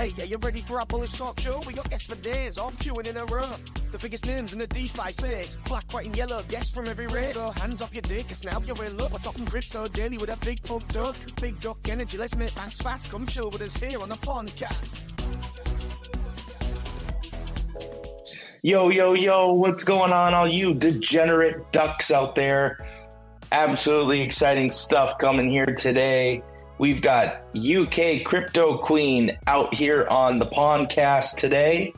Hey, are you ready for our bullish talk show? We got guests for days, all queuing in a row. The biggest names in the DeFi space. Black, white and yellow, guests from every race. So hands off your dick, it's now your real up. We're talking crypto daily with a big pump duck. Big duck energy, let's make banks fast. Come chill with us here on the Pondcast. Yo, yo, yo, what's going on, all you degenerate ducks out there? Absolutely exciting stuff coming here today. We've got UKCrypto Queen out here on the Pondcast today.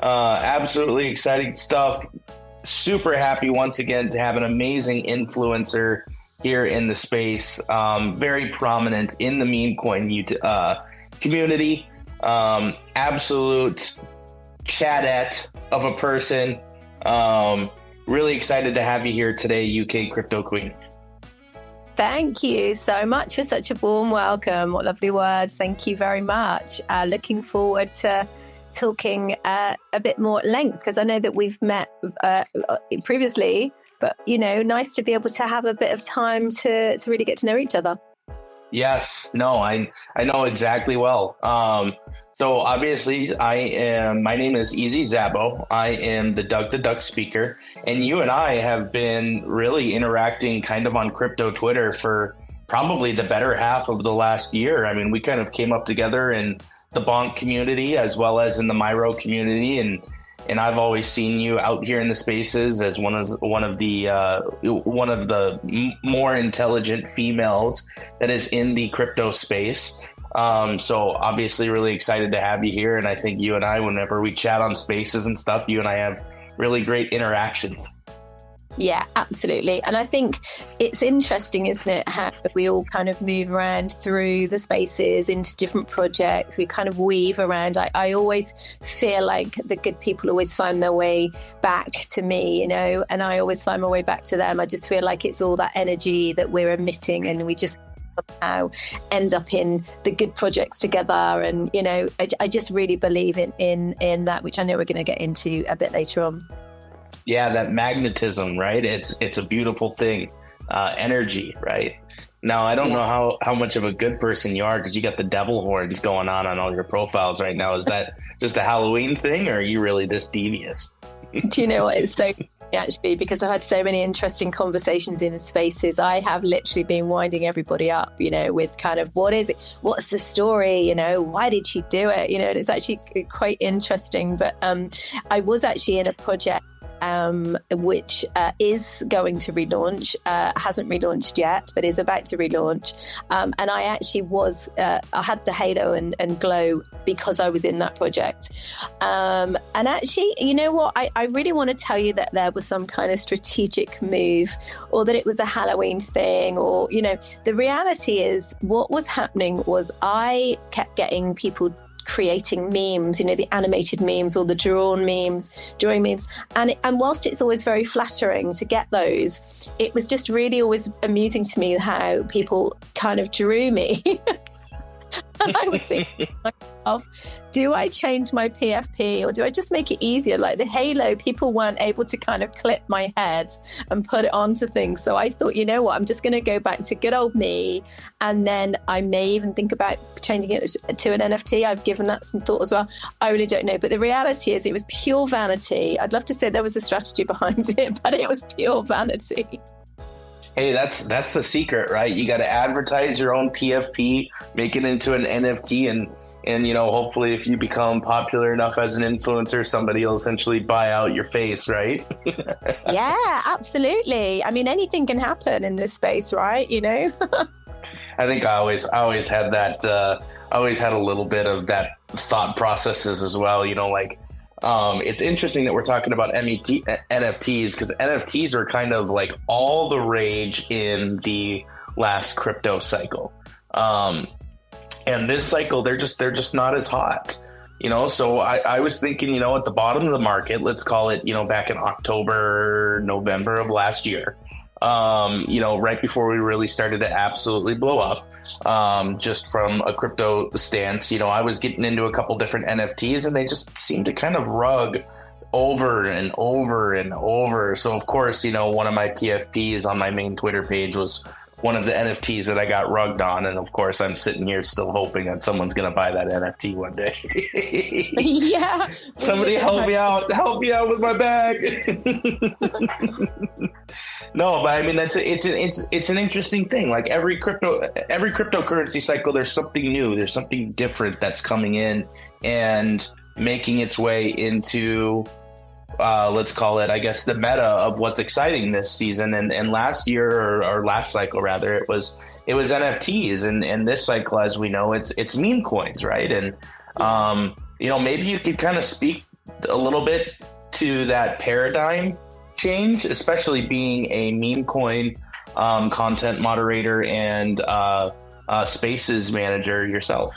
Absolutely exciting stuff. Super happy once again to have an amazing influencer here in the space. Very prominent in the meme coin community. Absolute chatette of a person. Really excited to have you here today, UKCrypto Queen. Thank you so much for such a warm welcome. What lovely words. Thank you very much. Looking forward to talking a bit more at length, because I know that we've met previously, but, you know, nice to be able to have a bit of time to really get to know each other. Yes, no, I know exactly well. So obviously my name is Easy Zabo. I am the Doug the Duck speaker, and you and I have been really interacting kind of on crypto Twitter for probably the better half of the last year. I mean, we kind of came up together in the Bonk community as well as in the Myro community, and I've always seen you out here in the spaces as one of the more intelligent females that is in the crypto space. So obviously really excited to have you here. And I think you and I, whenever we chat on spaces and stuff, you and I have really great interactions. Yeah, absolutely. And I think it's interesting, isn't it, how we all kind of move around through the spaces into different projects. We kind of weave around. I always feel like the good people always find their way back to me, you know, and I always find my way back to them. I just feel like it's all that energy that we're emitting, and we just somehow end up in the good projects together. And, you know, I just really believe in that, which I know we're going to get into a bit later on. Yeah, that magnetism, right? It's a beautiful thing. Energy, right? Now, I don't know how much of a good person you are, because you got the devil horns going on all your profiles right now. Is that just a Halloween thing, or are you really this devious? Do you know what? It's so funny, actually, because I've had so many interesting conversations in the spaces. I have literally been winding everybody up, you know, with kind of, what is it? What's the story? You know, why did she do it? You know, and it's actually quite interesting. But I was actually in a project which is going to relaunch, hasn't relaunched yet, but is about to relaunch. And I actually I had the halo and glow because I was in that project. And actually, you know what? I really want to tell you that there was some kind of strategic move, or that it was a Halloween thing, or, you know, the reality is what was happening was I kept getting people creating memes, you know, the animated memes or the drawing memes. And whilst it's always very flattering to get those, it was just really always amusing to me how people kind of drew me. And I was thinking to myself, do I change my PFP, or do I just make it easier? Like the halo, people weren't able to kind of clip my head and put it onto things. So I thought, you know what, I'm just going to go back to good old me. And then I may even think about changing it to an NFT. I've given that some thought as well. I really don't know. But the reality is it was pure vanity. I'd love to say there was a strategy behind it, but it was pure vanity. Hey, that's the secret, right? You got to advertise your own PFP, make it into an NFT, and you know, hopefully if you become popular enough as an influencer, somebody will essentially buy out your face, right? Yeah, absolutely. I mean, anything can happen in this space, right? You know? I think I always had that, always had a little bit of that thought processes as well, you know, like, it's interesting that we're talking about NFTs, because NFTs are kind of like all the rage in the last crypto cycle. And this cycle, they're just not as hot, you know? So I was thinking, you know, at the bottom of the market, let's call it, you know, back in October, November of last year, you know, right before we really started to absolutely blow up, just from a crypto stance, you know, I was getting into a couple different NFTs, and they just seemed to kind of rug over and over and over. So of course, you know, one of my PFPs on my main Twitter page was one of the NFTs that I got rugged on. And of course, I'm sitting here still hoping that someone's going to buy that NFT one day. Yeah. Somebody help me out with my bag. No, but I mean, it's an interesting thing. Like every cryptocurrency cycle, there's something new. There's something different that's coming in and making its way into, let's call it, I guess, the meta of what's exciting this season. And last year, or last cycle rather, it was NFTs, and this cycle, as we know, it's meme coins, right? And maybe you could kind of speak a little bit to that paradigm change, especially being a meme coin content moderator and spaces manager yourself.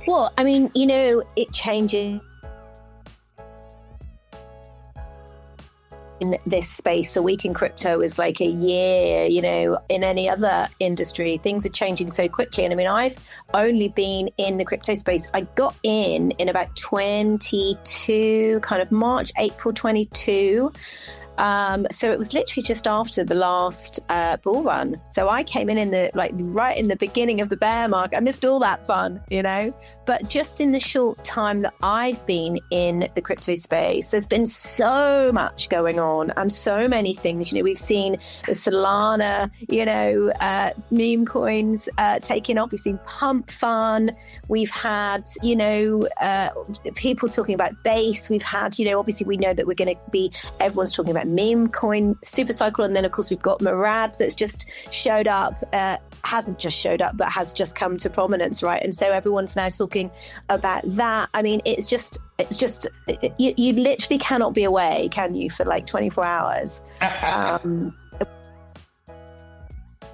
Well, I mean, it changes in this space. A week in crypto is like a year, in any other industry. Things are changing so quickly. And I mean, I've only been in the crypto space. I got in about 22, kind of March, April 22. So it was literally just after the last bull run. So I came in right in the beginning of the bear market. I missed all that fun, but just in the short time that I've been in the crypto space, there's been so much going on and so many things. We've seen the Solana, meme coins taking off. We've seen pump fun. We've had, people talking about base. We've had, obviously we know that we're going to be, everyone's talking about meme coin super cycle, and then of course we've got Murad that's just showed up, hasn't just showed up but has just come to prominence, right? And so everyone's now talking about that. I mean, it's just you literally cannot be away, can you, for like 24 hours?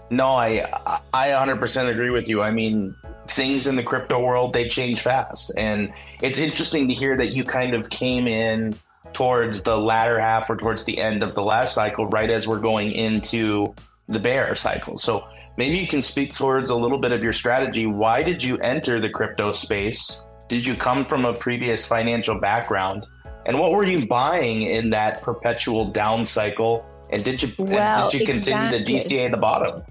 No, I 100% agree with you. I mean, things in the crypto world, they change fast, and it's interesting to hear that you kind of came in towards the latter half or towards the end of the last cycle, right as we're going into the bear cycle. So maybe you can speak towards a little bit of your strategy. Why did you enter the crypto space? Did you come from a previous financial background? And what were you buying in that perpetual down cycle? And did you continue to DCA the bottom?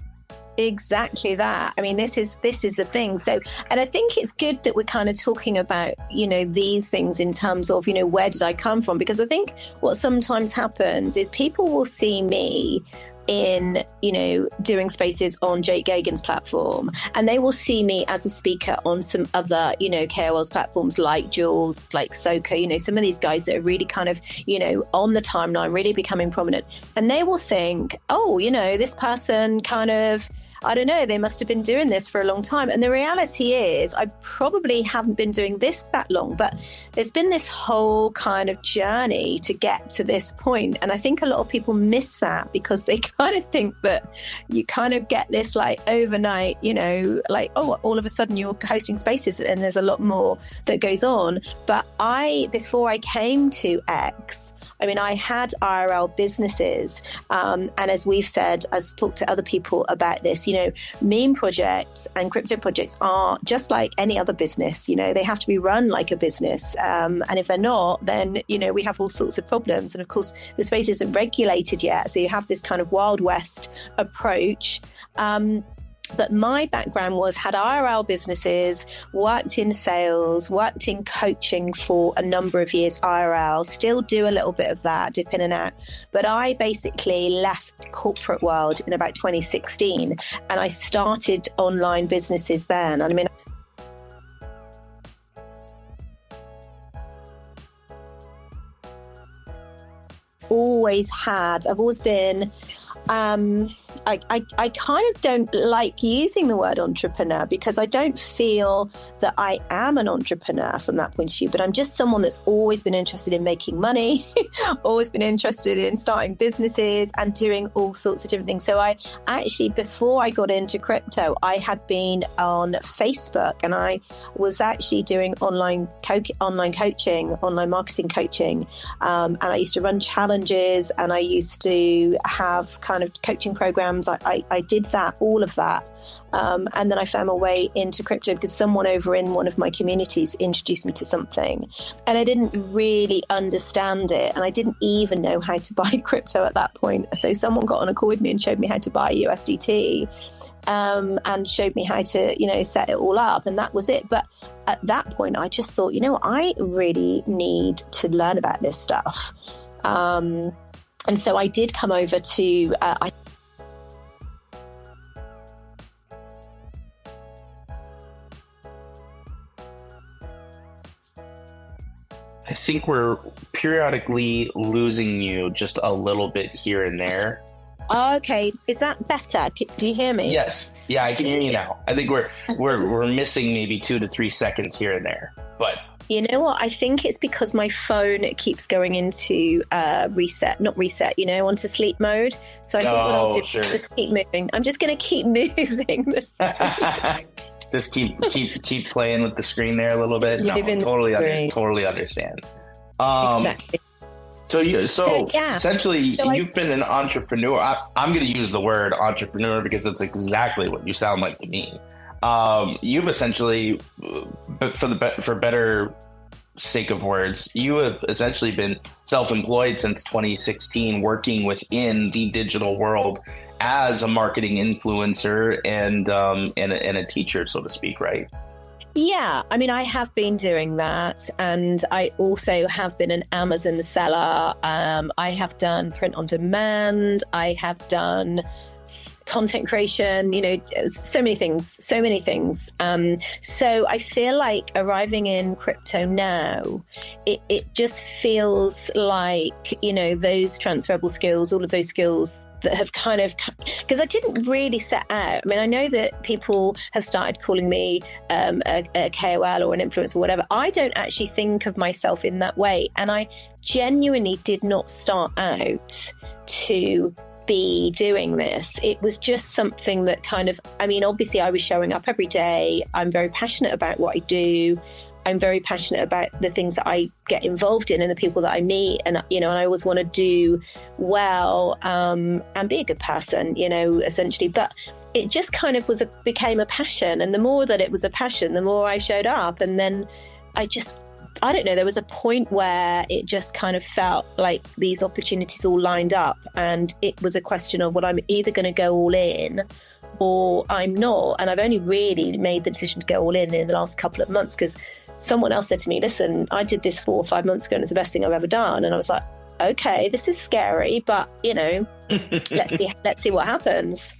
Exactly that. I mean, this is the thing. So, and I think it's good that we're kind of talking about, these things in terms of, where did I come from? Because I think what sometimes happens is people will see me in, doing spaces on Jake Gagan's platform, and they will see me as a speaker on some other, KOL's platforms like Jules, like Soko, some of these guys that are really kind of, on the timeline, really becoming prominent. And they will think, oh, this person kind of, I don't know, they must have been doing this for a long time. And the reality is I probably haven't been doing this that long, but there's been this whole kind of journey to get to this point. And I think a lot of people miss that because they kind of think that you kind of get this like overnight, like, oh, all of a sudden you're hosting spaces and there's a lot more that goes on. But before I came to X, I mean, I had IRL businesses. And as we've said, I've talked to other people about this, meme projects and crypto projects are just like any other business. They have to be run like a business. And if they're not, then, we have all sorts of problems. And of course, the space isn't regulated yet. So you have this kind of Wild West approach. But my background had IRL businesses, worked in sales, worked in coaching for a number of years IRL, still do a little bit of that, dip in and out. But I basically left corporate world in about 2016 and I started online businesses then. I mean, I've always been I kind of don't like using the word entrepreneur because I don't feel that I am an entrepreneur from that point of view, but I'm just someone that's always been interested in making money, always been interested in starting businesses and doing all sorts of different things. So I actually, before I got into crypto, I had been on Facebook and I was actually doing online coaching, online marketing coaching. And I used to run challenges and I used to have kind of coaching programs programs. I did that, all of that. And then I found my way into crypto because someone over in one of my communities introduced me to something, and I didn't really understand it. And I didn't even know how to buy crypto at that point. So someone got on a call with me and showed me how to buy USDT, and showed me how to, set it all up. And that was it. But at that point, I just thought, I really need to learn about this stuff. And so I did come over to, I think we're periodically losing you just a little bit here and there. Okay, is that better? Do you hear me? Yes. Yeah, I can hear you now. I think we're missing maybe 2 to 3 seconds here and there. But you know what? I think it's because my phone keeps going into onto sleep mode. So I think what I'll do is just keep moving. I'm just going to keep moving. Just keep playing with the screen there a little bit. No, totally understand. Exactly. So essentially, you've been an entrepreneur. I'm going to use the word entrepreneur because it's exactly what you sound like to me. You've essentially, for better sake of words, you have essentially been self-employed since 2016, working within the digital world as a marketing influencer and a teacher, so to speak, right? Yeah, I mean, I have been doing that, and I also have been an Amazon seller. I have done print on demand. I have done content creation, so many things. So I feel like arriving in crypto now, it just feels like, those transferable skills, all of those skills that have kind of, because I didn't really set out. I mean, I know that people have started calling me a KOL or an influencer or whatever. I don't actually think of myself in that way. And I genuinely did not start out to be doing this. It was just something that obviously I was showing up every day. I'm very passionate about what I do. I'm very passionate about the things that I get involved in and the people that I meet. And, and I always want to do well and be a good person, essentially. But it just kind of became a passion. And the more that it was a passion, the more I showed up. And then I don't know, there was a point where it just kind of felt like these opportunities all lined up. And it was a question of, well, I'm either going to go all in or I'm not. And I've only really made the decision to go all in the last couple of months because someone else said to me, listen, I did this 4 or 5 months ago and it's the best thing I've ever done. And I was like, okay, this is scary, but let's see what happens.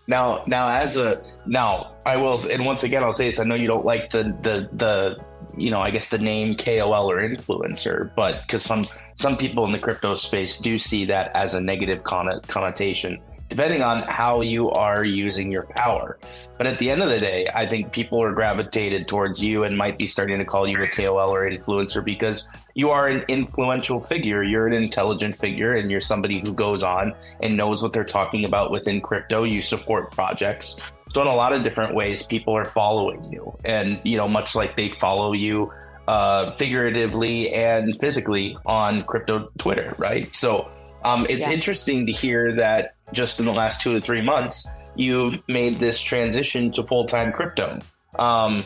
Now I will, and once again, I'll say this. I know you don't like the I guess the name KOL or influencer, but because some people in the crypto space do see that as a negative connotation, depending on how you are using your power. But at the end of the day, I think people are gravitated towards you and might be starting to call you a KOL or influencer because you are an influential figure. You're an intelligent figure, and you're somebody who goes on and knows what they're talking about within crypto. You support projects. So in a lot of different ways, people are following you. And, much like they follow you figuratively and physically on crypto Twitter, right? So it's interesting to hear that just in the last 2 to 3 months, you've made this transition to full-time crypto. Who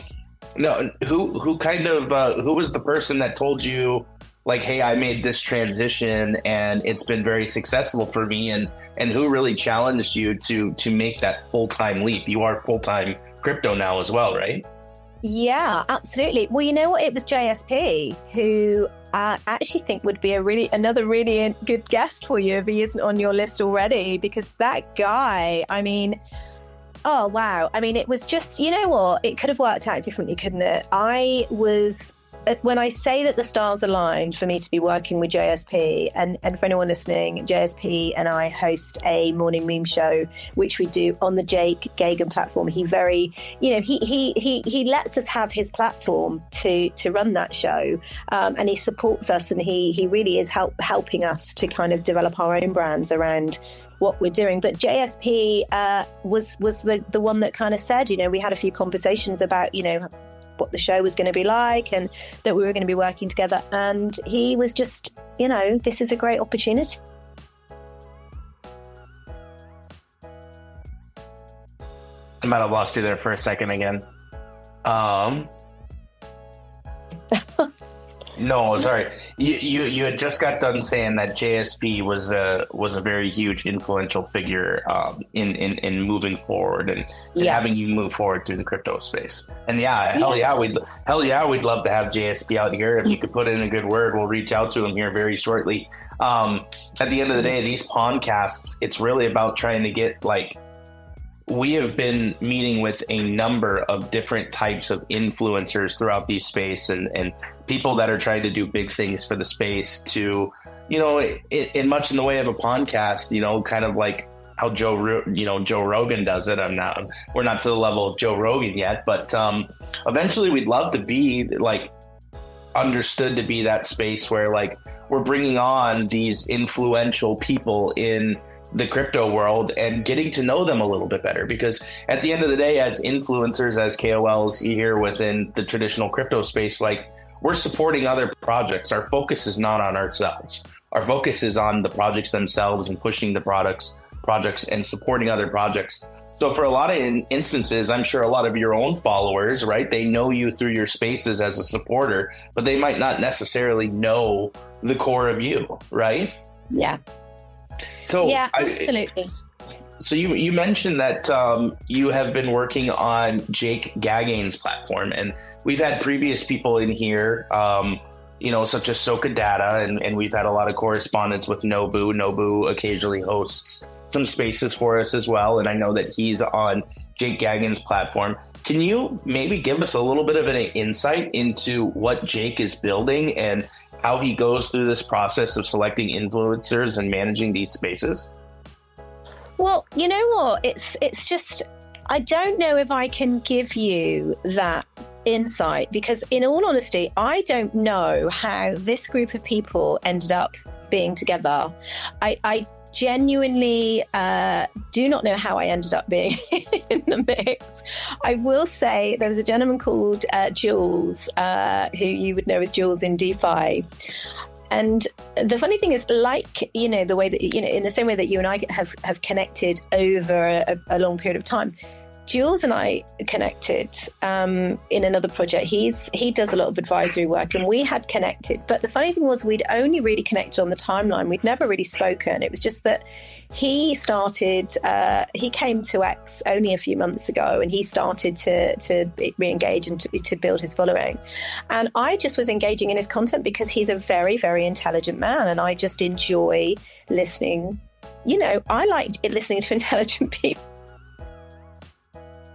was the person that told you, like, hey, I made this transition and it's been very successful for me, and who really challenged you to make that full-time leap? You are full-time crypto now as well, right? Yeah, absolutely. Well, you know what? It was JSP, who I actually think would be another really good guest for you if he isn't on your list already, because that guy, oh, wow. It was just, you know what? It could have worked out differently, couldn't it? When I say that the stars aligned for me to be working with JSP, and for anyone listening, JSP and I host a morning meme show, which we do on the Jake Gagan platform. He lets us have his platform to run that show, and he supports us, and he really is helping us to kind of develop our own brands around what we're doing. But JSP was the one that kind of said, we had a few conversations about, what the show was going to be like and that we were going to be working together. And he was just, this is a great opportunity. might have lost you there for a second again. No, sorry. You had just got done saying that JSP was a very huge influential figure in moving forward and having you move forward through the crypto space. And hell yeah, we'd love to have JSP out here. If you could put in a good word, we'll reach out to him here very shortly. At the end of the day, these Pondcasts, it's really about trying to get we have been meeting with a number of different types of influencers throughout these space and people that are trying to do big things for the space to, in much in the way of a podcast, kind of like how Joe Rogan does it. We're not to the level of Joe Rogan yet, but eventually we'd love to be understood to be that space where we're bringing on these influential people in the crypto world and getting to know them a little bit better, because at the end of the day, as influencers, as KOLs here within the traditional crypto space, we're supporting other projects. Our focus is not on ourselves. Our focus is on the projects themselves and pushing the projects and supporting other projects. So for a lot of instances, I'm sure a lot of your own followers, right, they know you through your spaces as a supporter, but they might not necessarily know the core of you, right? Yeah. So yeah, absolutely. So you mentioned that you have been working on Jake Gagane's platform, and we've had previous people in here, such as Soka Data, and we've had a lot of correspondence with Nobu. Nobu occasionally hosts some spaces for us as well, and I know that he's on Jake Gagane's platform. Can you maybe give us a little bit of an insight into what Jake is building and how he goes through this process of selecting influencers and managing these spaces? Well, you know what? It's just, I don't know if I can give you that insight, because in all honesty, I don't know how this group of people ended up being together. I genuinely do not know how I ended up being in the mix. I will say there was a gentleman called Jules, who you would know as Jules in DeFi. And the funny thing is, the way that, in the same way that you and I have connected over a long period of time, Jules and I connected in another project. He does a lot of advisory work, and we had connected. But the funny thing was, we'd only really connected on the timeline. We'd never really spoken. It was just that he came to X only a few months ago, and he started to re-engage and to build his following. And I just was engaging in his content because he's a very, very intelligent man, and I just enjoy listening. I like listening to intelligent people.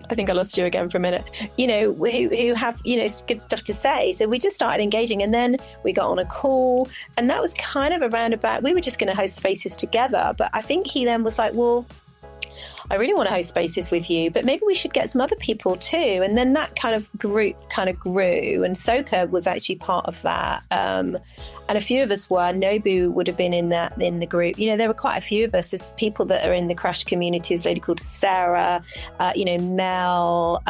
I think I lost you again for a minute, who have, good stuff to say. So we just started engaging, and then we got on a call, and that was kind of around about, we were just going to host spaces together. But I think he then was like, well, I really want to host spaces with you, but maybe we should get some other people too. And then that kind of group kind of grew, and Soka was actually part of that. And a few of us were. Nobu would have been in the group. There were quite a few of us. There's people that are in the Crash community. There's a lady called Sarah, Mel,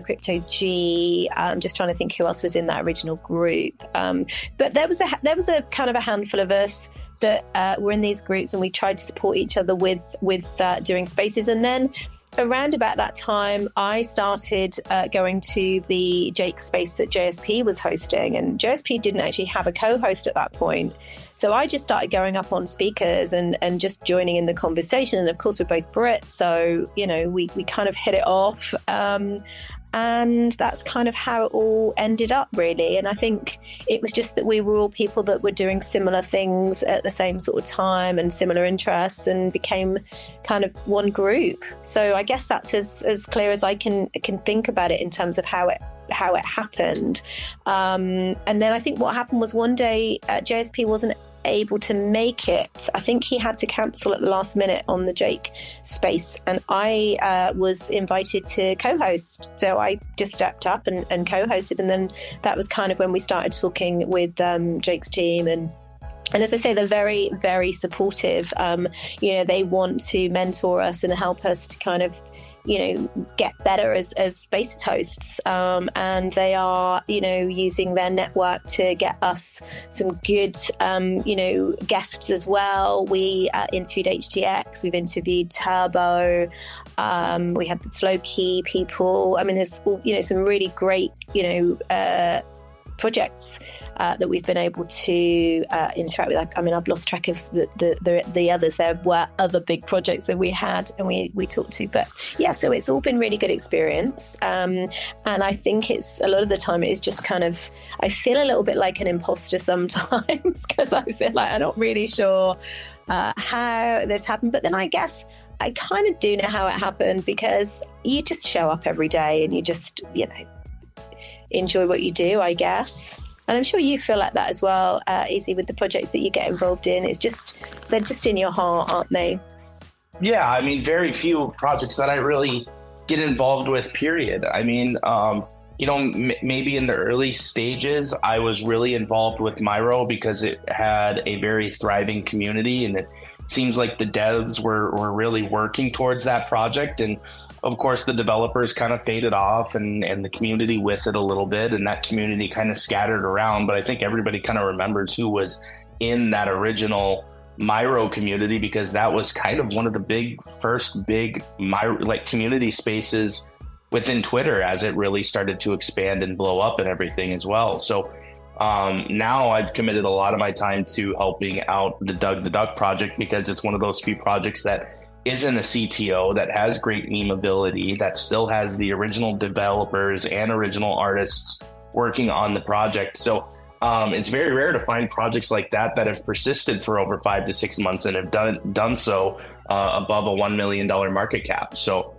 Crypto G. I'm just trying to think who else was in that original group. But there was a kind of a handful of us that were in these groups, and we tried to support each other with doing spaces. And then around about that time, I started going to the Jake space that JSP was hosting, and JSP didn't actually have a co-host at that point. So I just started going up on speakers and just joining in the conversation. And of course, we're both Brits, so, we kind of hit it off. And that's kind of how it all ended up, really. And I think it was just that we were all people that were doing similar things at the same sort of time and similar interests, and became kind of one group. So I guess that's as clear as I can think about it in terms of how it happened. And then I think what happened was, one day JSP wasn't able to make it. I think he had to cancel at the last minute on the Jake space, and I was invited to co-host. So I just stepped up and co-hosted, and then that was kind of when we started talking with Jake's team. And as I say, they're very, very supportive. They want to mentor us and help us to kind of get better as spaces hosts, and they are using their network to get us some good guests as well. We interviewed HTX, we've interviewed Turbo, We have the Flow Key people. I mean, there's some really great projects that we've been able to interact with. I mean, I've lost track of the others. There were other big projects that we had and we talked to, but yeah, so it's all been really good experience. And I think it's a lot of the time it is just kind of, I feel a little bit like an imposter sometimes because I feel like I'm not really sure how this happened. But then I guess I kind of do know how it happened because you just show up every day and you just, enjoy what you do, I guess. And I'm sure you feel like that as well, Izzy, with the projects that you get involved in. They're just in your heart, aren't they? Yeah, I mean, very few projects that I really get involved with, period. I mean, maybe in the early stages, I was really involved with Myro because it had a very thriving community, and it seems like the devs were really working towards that project. And of course, the developers kind of faded off and the community with it a little bit, and that community kind of scattered around. But I think everybody kind of remembers who was in that original Myro community because that was kind of one of the first big community spaces within Twitter as it really started to expand and blow up and everything as well. So now I've committed a lot of my time to helping out the Doug the Duck project because it's one of those few projects that isn't a CTO, that has great memeability, that still has the original developers and original artists working on the project. So it's very rare to find projects like that have persisted for over 5 to 6 months and have done so above a $1 million market cap. So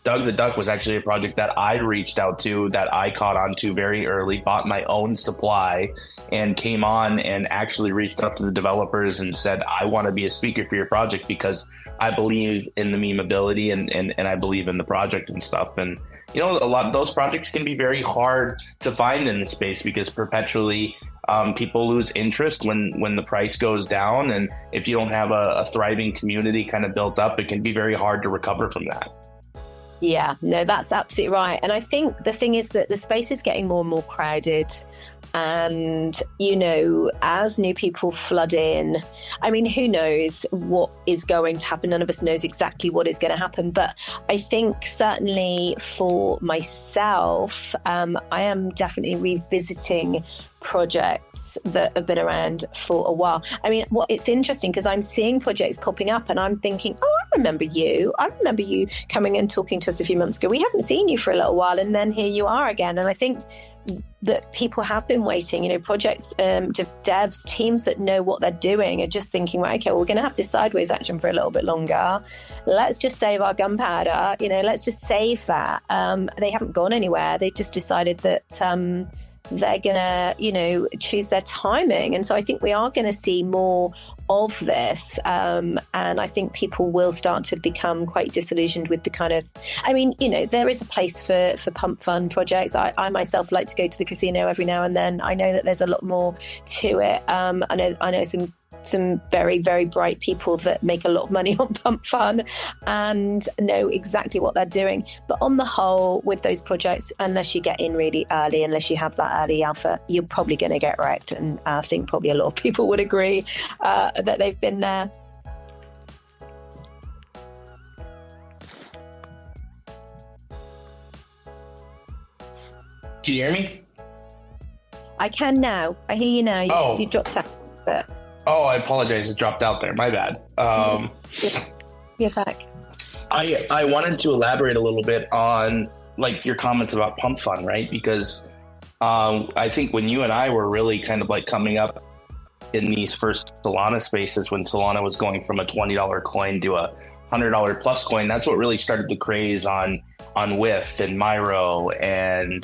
Doug the Duck was actually a project that I reached out to, that I caught on to very early, bought my own supply, and came on and actually reached out to the developers and said, I want to be a speaker for your project because I believe in the memeability and I believe in the project and stuff. And, a lot of those projects can be very hard to find in the space because perpetually people lose interest when the price goes down. And if you don't have a thriving community kind of built up, it can be very hard to recover from that. Yeah, no, that's absolutely right. And I think the thing is that the space is getting more and more crowded. And, as new people flood in, I mean, who knows what is going to happen? None of us knows exactly what is going to happen. But I think certainly for myself, I am definitely revisiting projects that have been around for a while. I mean, it's interesting because I'm seeing projects popping up and I'm thinking, I remember you coming and talking to us a few months ago. We haven't seen you for a little while, and then here you are again. And I think that people have been waiting, projects, devs, teams that know what they're doing are just thinking, right, okay, well, we're going to have this sideways action for a little bit longer. Let's just save our gunpowder, let's just save that. They haven't gone anywhere. They've just decided that they're gonna, choose their timing. And so I think we are gonna see more of this. And I think people will start to become quite disillusioned with the kind of, there is a place for pump fun projects. I myself like to go to the casino every now and then. I know that there's a lot more to it. I know some very, very bright people that make a lot of money on pump fun and know exactly what they're doing. But on the whole, with those projects, unless you get in really early, unless you have that early alpha, you're probably going to get wrecked. And I think probably a lot of people would agree that they've been there. Can you hear me? I can now. I hear you now. You dropped out. But... Oh, I apologize. It dropped out there. My bad. You're back. I wanted to elaborate a little bit on your comments about pump fun, right? Because I think when you and I were really kind of coming up in these first Solana spaces, when Solana was going from a $20 coin to a $100 plus coin, that's what really started the craze on Whiff and Myro and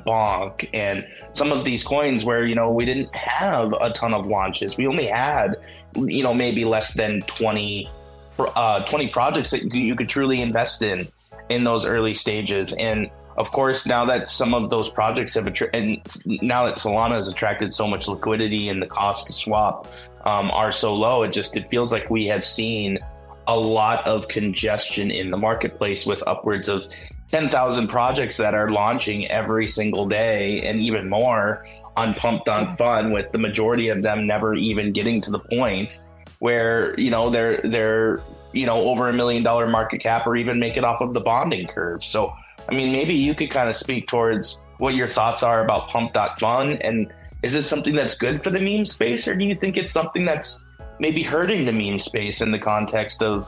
Bonk and some of these coins where, we didn't have a ton of launches. We only had, maybe less than 20 projects that you could truly invest in those early stages. And of course, now that some of those projects have, and now that Solana has attracted so much liquidity and the cost to swap are so low, it feels like we have seen a lot of congestion in the marketplace with upwards of 10,000 projects that are launching every single day and even more on Pumped on Fun, with the majority of them never even getting to the point where, they're over $1 million market cap, or even make it off of the bonding curve. So, I mean, maybe you could kind of speak towards what your thoughts are about Pump.Fun, and is it something that's good for the meme space, or do you think it's something that's maybe hurting the meme space in the context of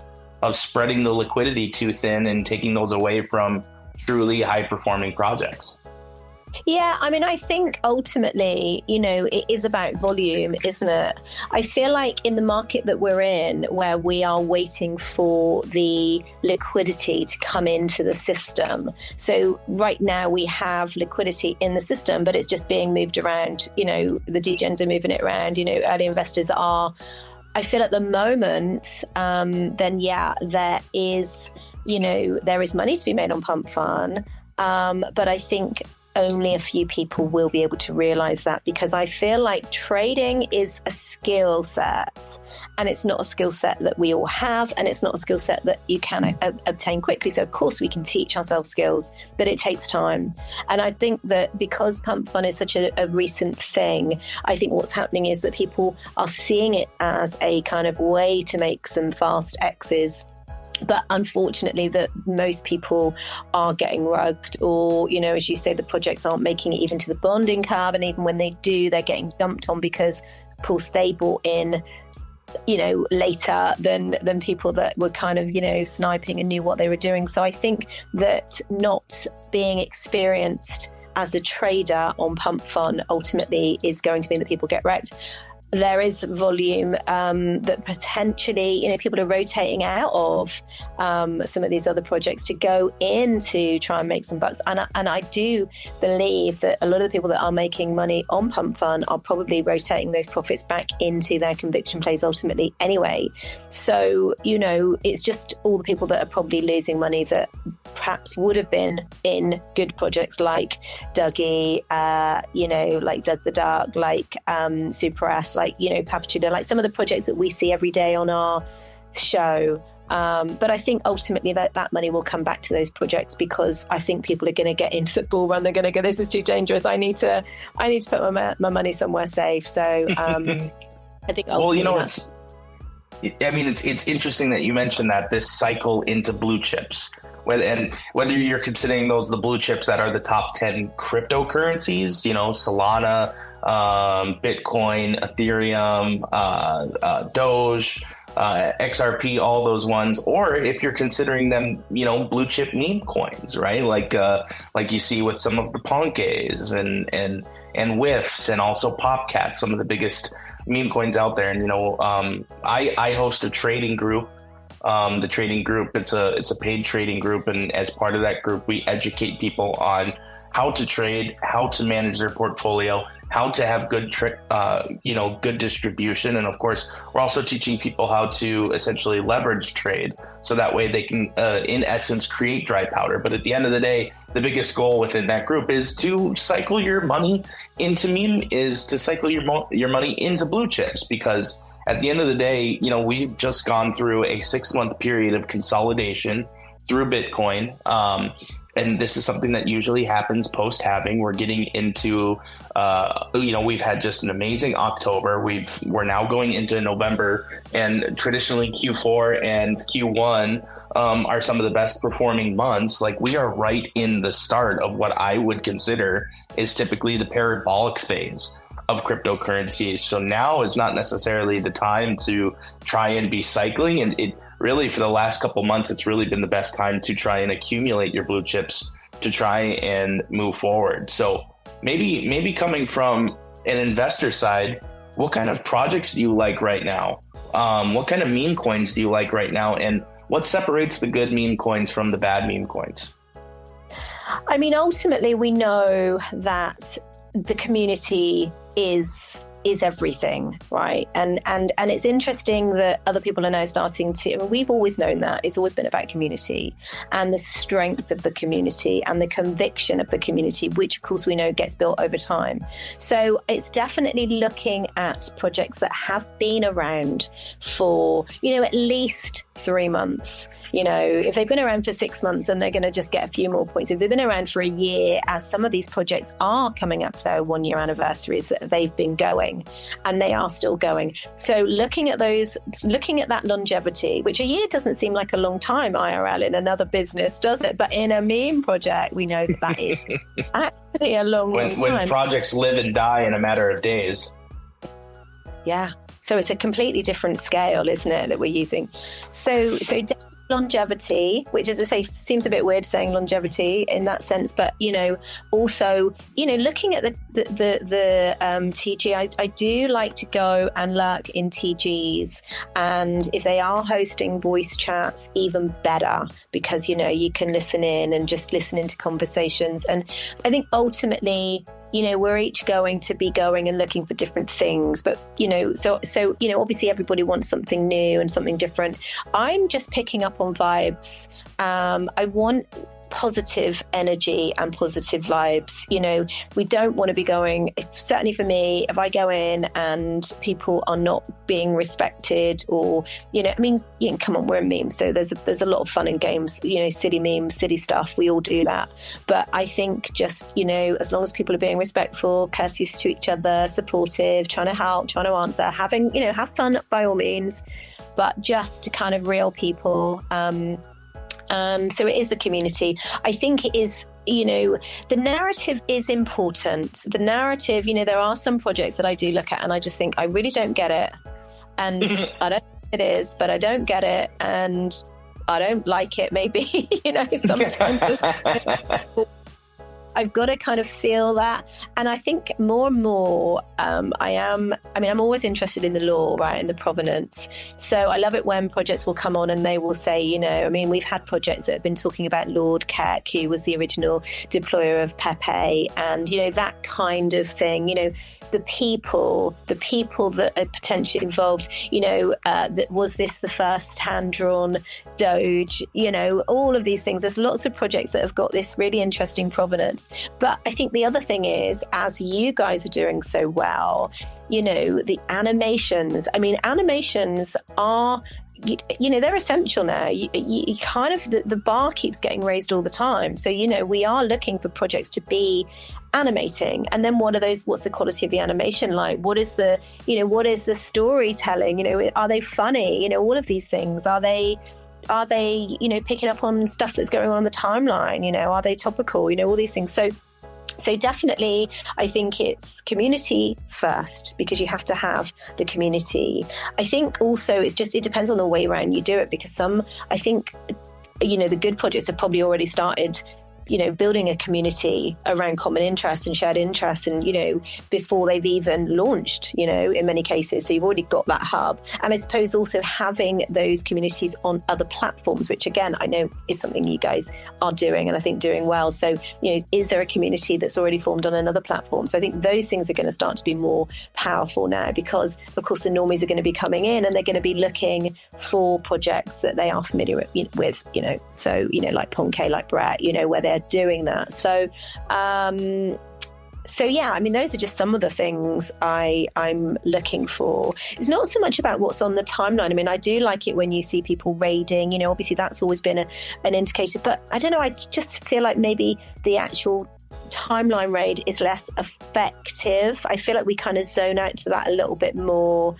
spreading the liquidity too thin and taking those away from truly high performing projects? Yeah, I mean, I think ultimately, it is about volume, isn't it? I feel like in the market that we're in, where we are waiting for the liquidity to come into the system. So right now we have liquidity in the system, but it's just being moved around. The degens are moving it around. Early investors are. I feel at the moment, then yeah, there is money to be made on Pump Fun, but I think only a few people will be able to realize that, because I feel like trading is a skill set, and it's not a skill set that we all have, and it's not a skill set that you can obtain quickly. So of course we can teach ourselves skills, but it takes time. And I think that because Pump Fun is such a recent thing, I think what's happening is that people are seeing it as a kind of way to make some fast X's. But unfortunately, that most people are getting rugged, or, as you say, the projects aren't making it even to the bonding curve. And even when they do, they're getting dumped on because, of course, they bought in, later than people that were kind of, sniping and knew what they were doing. So I think that not being experienced as a trader on Pump Fun ultimately is going to mean that people get wrecked. There is volume that potentially, people are rotating out of some of these other projects to go in to try and make some bucks. And I do believe that a lot of the people that are making money on Pump Fun are probably rotating those profits back into their conviction plays ultimately anyway. So, it's just all the people that are probably losing money that perhaps would have been in good projects like Dougie, like Doug the Dark, like Super S, like, Papachuda, like some of the projects that we see every day on our show. But I think ultimately that money will come back to those projects, because I think people are going to get into the bull run. They're going to go, this is too dangerous. I need to put my money somewhere safe. So I think it's interesting that you mentioned that this cycle into blue chips. Whether you're considering those the blue chips that are the top 10 cryptocurrencies, Solana, Bitcoin, Ethereum, Doge, XRP, all those ones, or if you're considering them, blue chip meme coins, right? Like you see with some of the Pondcasts and WIFs, and also Popcats, some of the biggest meme coins out there. And I host a trading group. The trading group, it's a paid trading group, and as part of that group, we educate people on how to trade, how to manage their portfolio, how to have good good distribution, and of course, we're also teaching people how to essentially leverage trade, so that way they can, in essence, create dry powder. But at the end of the day, the biggest goal within that group is to cycle your money into your money into blue chips, because at the end of the day, we've just gone through a 6-month period of consolidation through Bitcoin. And this is something that usually happens post-halving. We're getting into, we've had just an amazing October. We're now going into November, and traditionally Q4 and Q1 are some of the best performing months. Like, we are right in the start of what I would consider is typically the parabolic phase of cryptocurrencies. So now is not necessarily the time to try and be cycling. And it really, for the last couple months, it's really been the best time to try and accumulate your blue chips to try and move forward. So maybe coming from an investor side, what kind of projects do you like right now? What kind of meme coins do you like right now? And what separates the good meme coins from the bad meme coins? I mean, ultimately, we know that the community is everything, right? And it's interesting that other people are now starting to, I mean, we've always known that it's always been about community and the strength of the community and the conviction of the community, which of course we know gets built over time. So it's definitely looking at projects that have been around for, at least 3 months. You know, if they've been around for 6 months, then they're going to just get a few more points. If they've been around for a year, as some of these projects are coming up to their 1-year anniversaries, they've been going and they are still going. So looking at that longevity, which a year doesn't seem like a long time IRL in another business, does it? But in a meme project, we know that is actually a long time. When projects live and die in a matter of days. Yeah. So it's a completely different scale, isn't it, that we're using? So longevity, which, as I say, seems a bit weird saying longevity in that sense, but, you know, also, you know, looking at the TG, I do like to go and lurk in TGs, and if they are hosting voice chats, even better, because, you know, you can listen in and just listen into conversations. And I think ultimately, you know, we're each going to be going and looking for different things. But, you know, so you know, obviously everybody wants something new and something different. I'm just picking up on vibes. I want positive energy and positive vibes. You know, we don't want to be going, certainly for me, if I go in and people are not being respected, or, you know, I mean, you know, come on, we're a meme, so there's a lot of fun in games, you know, silly memes, silly stuff, we all do that. But I think just, you know, as long as people are being respectful, courteous to each other, supportive, trying to help, trying to answer, having, you know, have fun by all means, but just kind of real people. And so it is a community. I think it is, you know, the narrative is important. The narrative, you know, there are some projects that I do look at and I just think, I really don't get it. And I don't know what it is, but I don't get it. And I don't like it, maybe, you know, sometimes. I've got to kind of feel that. And I think more and more, I'm always interested in the law, right, and the provenance. So I love it when projects will come on and they will say, you know, I mean, we've had projects that have been talking about Lord Keck, who was the original deployer of Pepe, and, you know, that kind of thing, you know, the people that are potentially involved, you know, that was this the first hand-drawn Doge, you know, all of these things. There's lots of projects that have got this really interesting provenance. But I think the other thing is, as you guys are doing so well, you know, the animations, I mean, animations are, you know, they're essential now. You kind of, the bar keeps getting raised all the time. So, you know, we are looking for projects to be animating. And then what's the quality of the animation like? What is the storytelling? You know, are they funny? You know, all of these things. Are they, you know, picking up on stuff that's going on the timeline? You know, are they topical? You know, all these things. So definitely, I think it's community first, because you have to have the community. I think also it depends on the way around you do it, because I think, you know, the good projects have probably already started, you know, building a community around common interests and shared interests, and, you know, before they've even launched, you know, in many cases. So you've already got that hub. And I suppose also having those communities on other platforms, which again, I know is something you guys are doing, and I think doing well. So, you know, is there a community that's already formed on another platform? So I think those things are going to start to be more powerful now, because of course the normies are going to be coming in and they're going to be looking for projects that they are familiar with, you know, so, you know, like Pondcast, like Brett, you know, where they're doing that. So yeah, I mean, those are just some of the things I'm looking for. It's not so much about what's on the timeline. I mean, I do like it when you see people raiding, you know, obviously that's always been an indicator, but I don't know, I just feel like maybe the actual timeline raid is less effective. I feel like we kind of zone out to that a little bit more.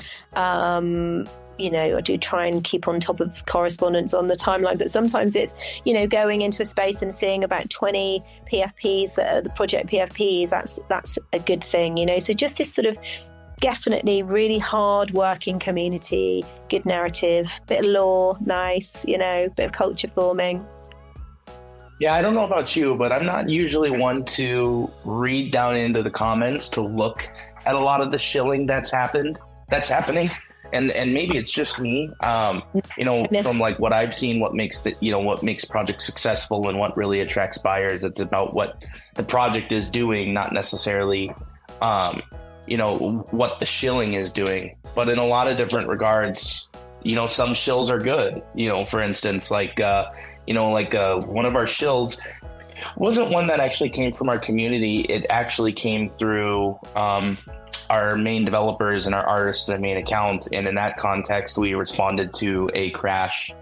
You know, I do try and keep on top of correspondence on the timeline, but sometimes it's, you know, going into a space and seeing about 20 PFPs that are the project PFPs. That's a good thing, you know. So just this sort of definitely really hard working community, good narrative, bit of law, nice, you know, bit of culture forming. Yeah, I don't know about you, but I'm not usually one to read down into the comments to look at a lot of the shilling that's happening. And maybe it's just me, you know, from like what I've seen, what makes projects successful and what really attracts buyers. It's about what the project is doing, not necessarily, you know, what the shilling is doing. But in a lot of different regards, you know, some shills are good. You know, for instance, like, you know, like one of our shills wasn't one that actually came from our community. It actually came through our main developers and our artists and main account. And in that context, we responded to a crash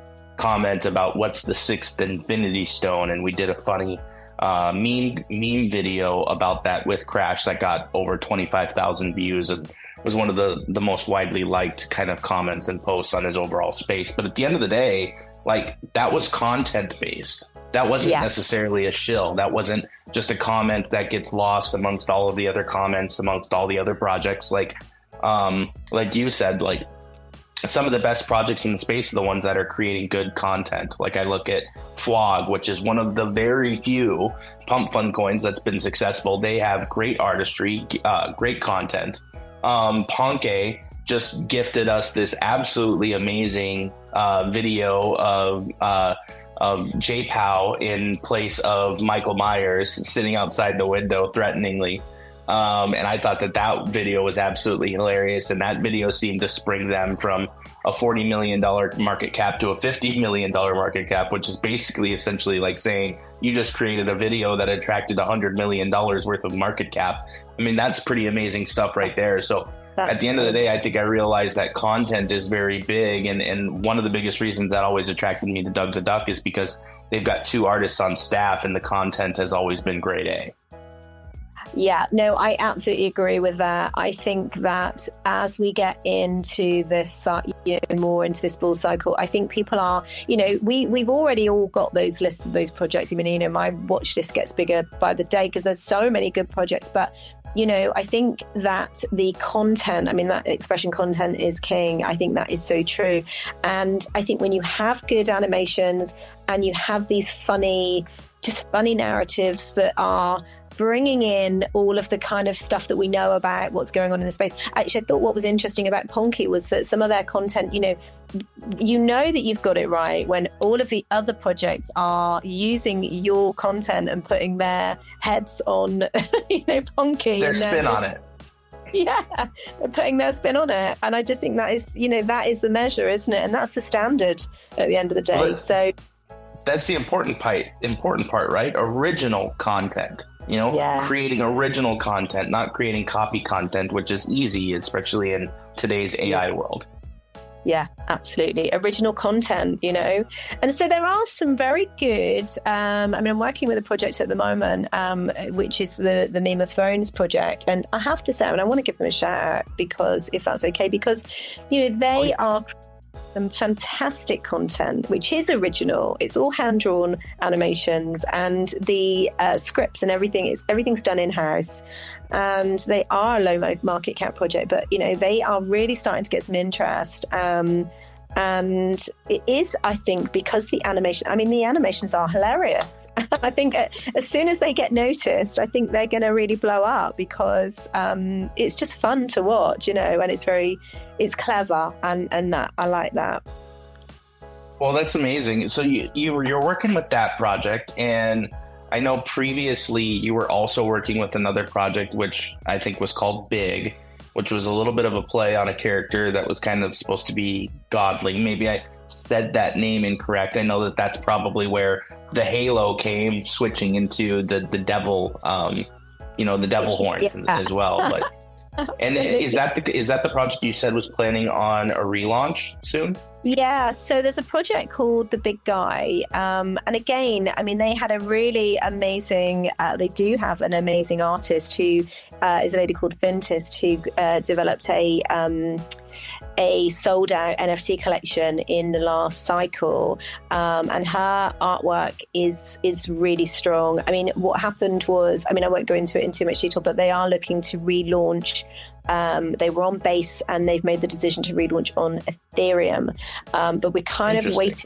comment about what's the sixth infinity stone, and we did a funny meme video about that with Crash that got over 25,000 views and was one of the most widely liked kind of comments and posts on his overall space. But at the end of the day, like, that was content based. That wasn't necessarily a shill. That wasn't just a comment that gets lost amongst all of the other comments, amongst all the other projects. Like you said, like, some of the best projects in the space are the ones that are creating good content. Like, I look at Flog, which is one of the very few pump fund coins that's been successful. They have great artistry, great content. Ponke just gifted us this absolutely amazing video of J-Pow in place of Michael Myers sitting outside the window threateningly. And I thought that video was absolutely hilarious. And that video seemed to spring them from a $40 million market cap to a $50 million market cap, which is basically essentially like saying you just created a video that attracted $100 million worth of market cap. I mean, that's pretty amazing stuff right there. So at the end of the day, I think I realized that content is very big. And one of the biggest reasons that always attracted me to Doug the Duck is because they've got 2 artists on staff and the content has always been grade A. Yeah, no, I absolutely agree with that. I think that as we get into this, more into this bull cycle, I think people are, we've already all got those lists of those projects. I mean, my watch list gets bigger by the day because there's so many good projects. But, I think that the content, that expression content is king. I think that is so true. And I think when you have good animations and you have these funny narratives that are bringing in all of the kind of stuff that we know about what's going on in the space. Actually, I thought what was interesting about Ponke was that some of their content, that you've got it right when all of the other projects are using your content and putting their heads on, Ponke. Their spin on it. Yeah, they're putting their spin on it. And I just think that is, that is the measure, isn't it? And that's the standard at the end of the day. Well, so that's the important part, right? Original content. Creating original content, not creating copy content, which is easy, especially in today's AI world. Yeah, absolutely. Original content, And so there are some very good, I'm working with a project at the moment, which is the Meme of Thrones project. And I have to say, and I want to give them a shout out because if that's okay, because, they are some fantastic content, which is original. It's all hand-drawn animations and the scripts and everything's done in-house. And they are a low market cap project, but, they are really starting to get some interest. And it is, I think, because the animations are hilarious. I think as soon as they get noticed, I think they're going to really blow up because it's just fun to watch, and it's clever and that I like that. Well, that's amazing. So you're working with that project, and I know previously you were also working with another project, which I think was called Big, which was a little bit of a play on a character that was kind of supposed to be godly. Maybe I said that name incorrect. I know that that's probably where the halo came, switching into the devil, the devil horns as well. But and is that the project you said was planning on a relaunch soon? Yeah, so there's a project called The Big Guy. And again, they had a really amazing, they do have an amazing artist who is a lady called Vintist who developed a sold out NFT collection in the last cycle. And her artwork is really strong. What happened was, I won't go into it in too much detail, but they are looking to relaunch. They were on Base and they've made the decision to relaunch on Ethereum. But we're kind of waiting.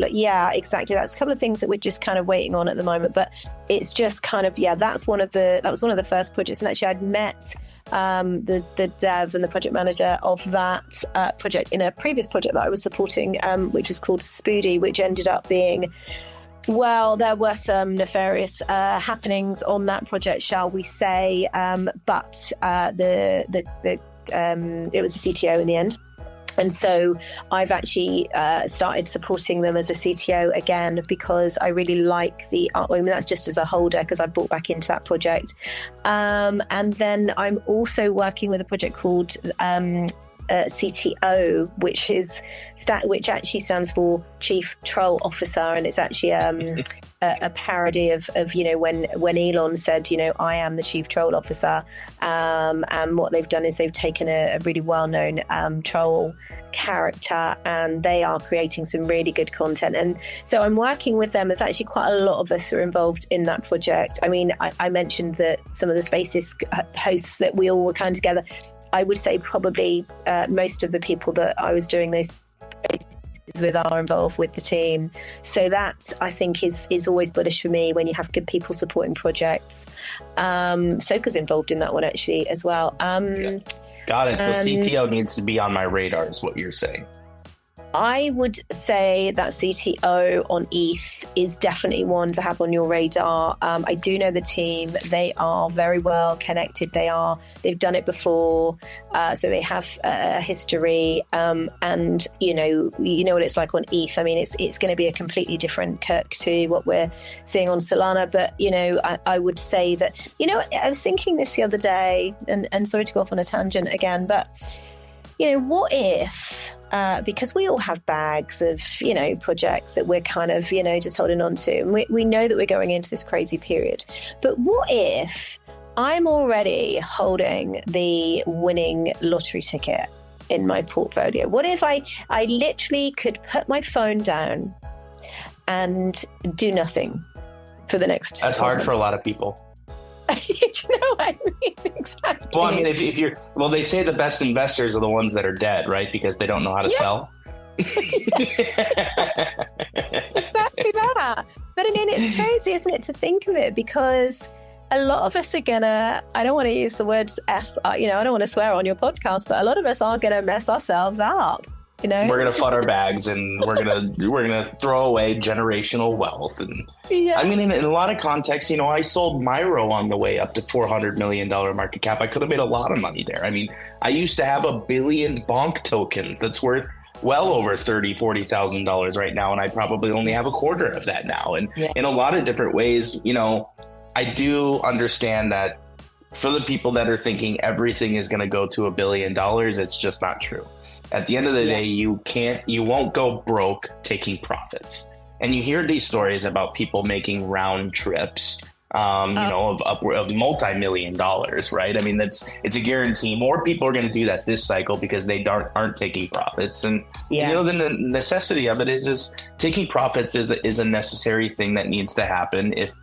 Yeah, exactly. That's a couple of things that we're just kind of waiting on at the moment. But it's just kind of, that was one of the first projects. And actually, I'd met the dev and the project manager of that project in a previous project that I was supporting, which was called Spoody, which ended up being, well, there were some nefarious happenings on that project, shall we say? But it was a CTO in the end. And so I've actually started supporting them as a CTO again because I really like the art. That's just as a holder because I bought back into that project. And then I'm also working with a project called CTO, which actually stands for Chief Troll Officer, and it's actually a parody of when Elon said, I am the Chief Troll Officer, and what they've done is they've taken a really well-known troll character, and they are creating some really good content. And so I'm working with them. There's actually quite a lot of us are involved in that project. I mean, I mentioned that some of the Spaces hosts that we all were kind of together. I would say probably most of the people that I was doing those Spaces with are involved with the team. So that, I think, is always bullish for me when you have good people supporting projects. Soka's involved in that one actually as well. Yeah. Got it. So CTO needs to be on my radar is what you're saying. I would say that CTO on ETH is definitely one to have on your radar. I do know the team. They are very well connected. They've done it before. So they have a history. And, you know what it's like on ETH. I mean, it's going to be a completely different Kirk to what we're seeing on Solana. But, I would say that, I was thinking this the other day, and sorry to go off on a tangent again, but, what if... because we all have bags of, projects that we're kind of, just holding on to. And we know that we're going into this crazy period. But what if I'm already holding the winning lottery ticket in my portfolio? What if I literally could put my phone down and do nothing for the next... That's hard for a lot of people. You know what I mean? Exactly. Well, I mean, if you're, they say the best investors are the ones that are dead, right? Because they don't know how to sell. Exactly that. But I mean, it's crazy, isn't it, to think of it? Because a lot of us are gonna, I don't want to use the words F, I don't want to swear on your podcast, but a lot of us are gonna mess ourselves up. We're gonna flood our bags, and we're gonna throw away generational wealth. And I mean, in a lot of contexts, I sold Myro on the way up to $400 million market cap. I could have made a lot of money there. I mean, I used to have 1 billion bonk tokens that's worth well over $30,000-$40,000 right now, and I probably only have a quarter of that now. And in a lot of different ways, I do understand that for the people that are thinking everything is going to go to $1 billion, it's just not true. At the end of the day, you won't go broke taking profits. And you hear these stories about people making round trips, of upward of multi-million dollars, right? I mean, it's a guarantee. More people are going to do that this cycle because they aren't taking profits. And, the necessity of it is taking profits is a necessary thing that needs to happen. If,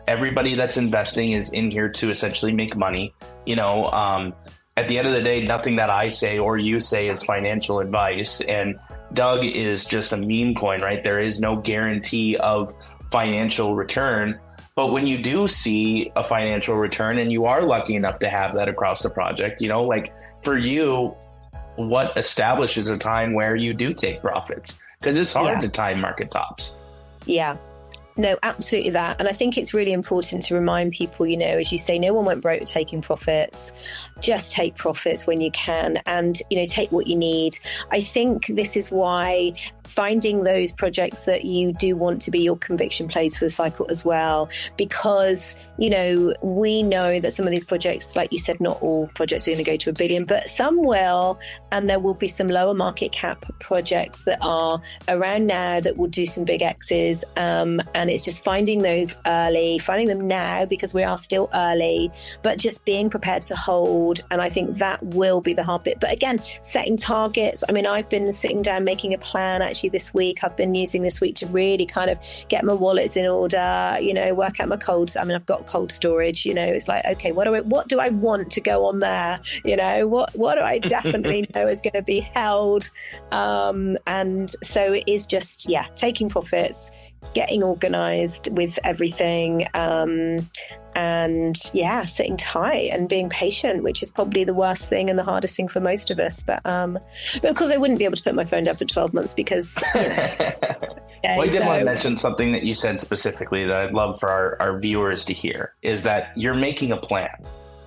everybody that's investing is in here to essentially make money, at the end of the day, nothing that I say or you say is financial advice. And Doug is just a meme coin, right? There is no guarantee of financial return. But when you do see a financial return and you are lucky enough to have that across the project, like for you, what establishes a time where you do take profits? Because it's hard to time market tops. Yeah. No, absolutely that. And I think it's really important to remind people, as you say, no one went broke taking profits. Just take profits when you can and, take what you need. I think this is why finding those projects that you do want to be your conviction plays for the cycle as well, because, we know that some of these projects, like you said, not all projects are going to go to $1 billion, but some will, and there will be some lower market cap projects that are around now that will do some big X's, and it's just finding those early, finding them now because we are still early, but just being prepared to hold. And I think that will be the hard bit. But again, setting targets. I mean, I've been sitting down making a plan actually this week. I've been using this week to really kind of get my wallets in order, work out my cold. I mean, I've got cold storage, it's like, okay, what do I want to go on there? What do I definitely know is going to be held? And so it is just, taking profits, getting organized with everything, and sitting tight and being patient, which is probably the worst thing and the hardest thing for most of us. But of course I wouldn't be able to put my phone down for 12 months because well, I did want to mention something that you said specifically that I'd love for our viewers to hear, is that you're making a plan.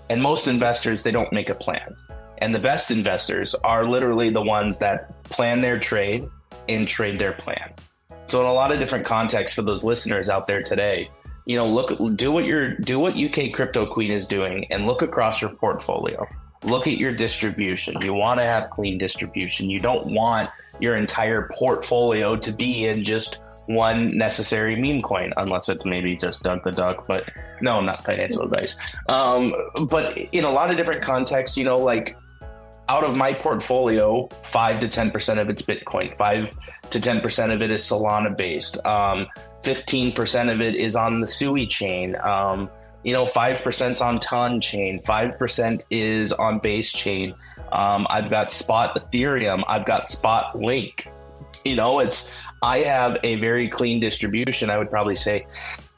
And most investors, they don't make a plan. And the best investors are literally the ones that plan their trade and trade their plan. So in a lot of different contexts for those listeners out there today, do what UKCrypto Queen is doing and look across your portfolio. look at your distribution. You want to have clean distribution. You don't want your entire portfolio to be in just one necessary meme coin, unless it's maybe just Doug the Duck, but no, not financial advice. But in a lot of different contexts, like out of my portfolio, 5 to 10% of it's Bitcoin, 5 to 10% of it is Solana based. 15% of it is on the Sui chain. 5% is on Ton chain, 5% is on Base chain. I've got Spot Ethereum, I've got Spot Link. I have a very clean distribution. I would probably say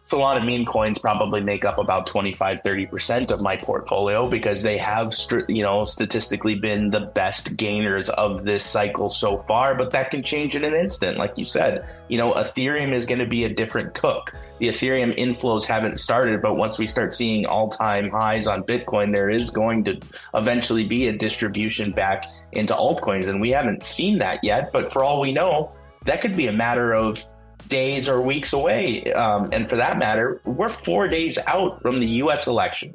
Solana meme coins probably make up about 25-30% of my portfolio because they have, statistically been the best gainers of this cycle so far, but that can change in an instant. Like you said, Ethereum is going to be a different cook. The Ethereum inflows haven't started, but once we start seeing all-time highs on Bitcoin, there is going to eventually be a distribution back into altcoins, and we haven't seen that yet, but for all we know, that could be a matter of days or weeks away. And for that matter, we're 4 days out from the US election.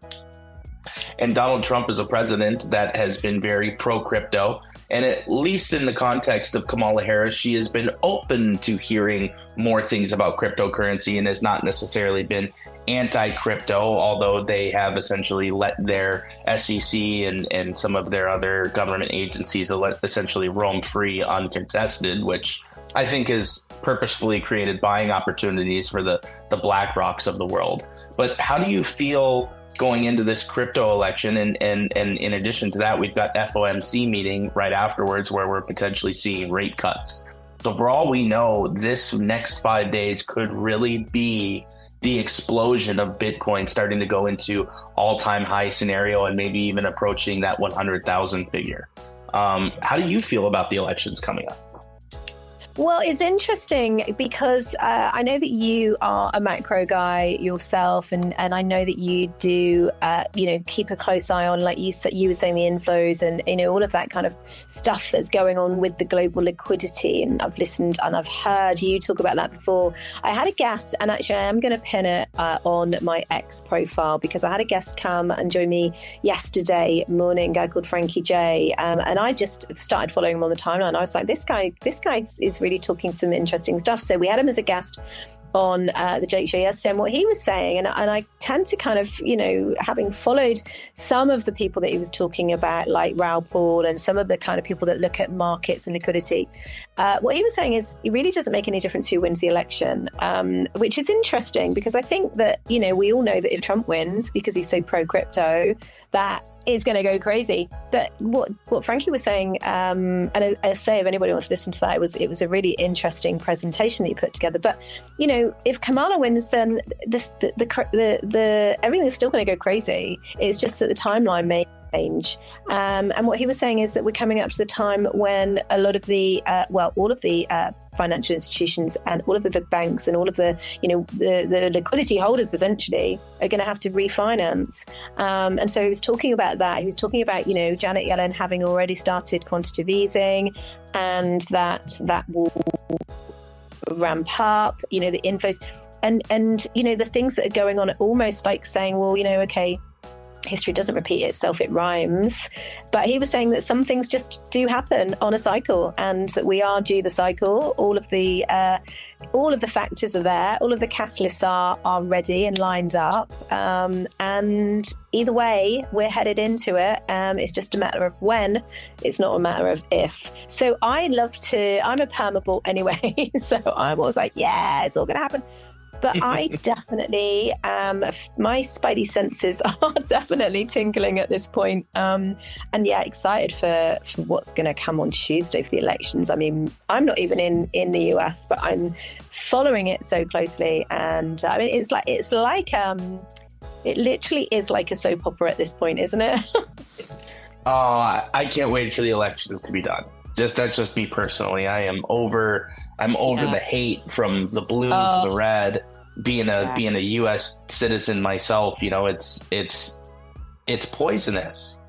And Donald Trump is a president that has been very pro-crypto. And at least in the context of Kamala Harris, she has been open to hearing more things about cryptocurrency and has not necessarily been anti-crypto, although they have essentially let their SEC and some of their other government agencies essentially roam free uncontested, which I think is purposefully created buying opportunities for the Black Rocks of the world. But how do you feel going into this crypto election? And in addition to that, we've got FOMC meeting right afterwards where we're potentially seeing rate cuts. So for all we know, this next 5 days could really be the explosion of Bitcoin starting to go into all-time high scenario and maybe even approaching that 100,000 figure. How do you feel about the elections coming up? Well, it's interesting because I know that you are a macro guy yourself, and I know that you do, keep a close eye on, like you were saying, the inflows and, all of that kind of stuff that's going on with the global liquidity. And I've listened and I've heard you talk about that before. I had a guest, and actually I am going to pin it on my X profile because I had a guest come and join me yesterday morning, a guy called Frankie J. And I just started following him on the timeline. I was like, this guy is really talking some interesting stuff. So we had him as a guest on the Jake Show yesterday, and what he was saying, and I tend to kind of, having followed some of the people that he was talking about, like Raoul Paul and some of the kind of people that look at markets and liquidity, what he was saying is it really doesn't make any difference who wins the election, which is interesting because I think that, we all know that if Trump wins, because he's so pro-crypto, that is going to go crazy. But what Frankie was saying, and I say if anybody wants to listen to that, it was a really interesting presentation that he put together. But if Kamala wins, then the everything is still going to go crazy. It's just that the timeline may change. And what he was saying is that we're coming up to the time when a lot of the all of the financial institutions and all of the big banks and all of the the liquidity holders essentially are going to have to refinance. And so he was talking about that. He was talking about Janet Yellen having already started quantitative easing, and that will ramp up. The inflows and the things that are going on, almost like saying, well, okay, history doesn't repeat itself, it rhymes. But he was saying that some things just do happen on a cycle, and that we are due the cycle. All of the factors are there, all of the catalysts are ready and lined up, and either way we're headed into it. It's just a matter of when, it's not a matter of if. So I'm a permaball anyway, so I'm always like, yeah, it's all gonna happen. But I definitely, my spidey senses are definitely tingling at this point. And yeah, excited for what's going to come on Tuesday for the elections. I mean, I'm not even in the US, but I'm following it so closely. And I mean, it literally is like a soap opera at this point, isn't it? I can't wait for the elections to be done. That's just me personally. I'm over the hate from the blue to the red. Being a U.S. citizen myself, it's poisonous.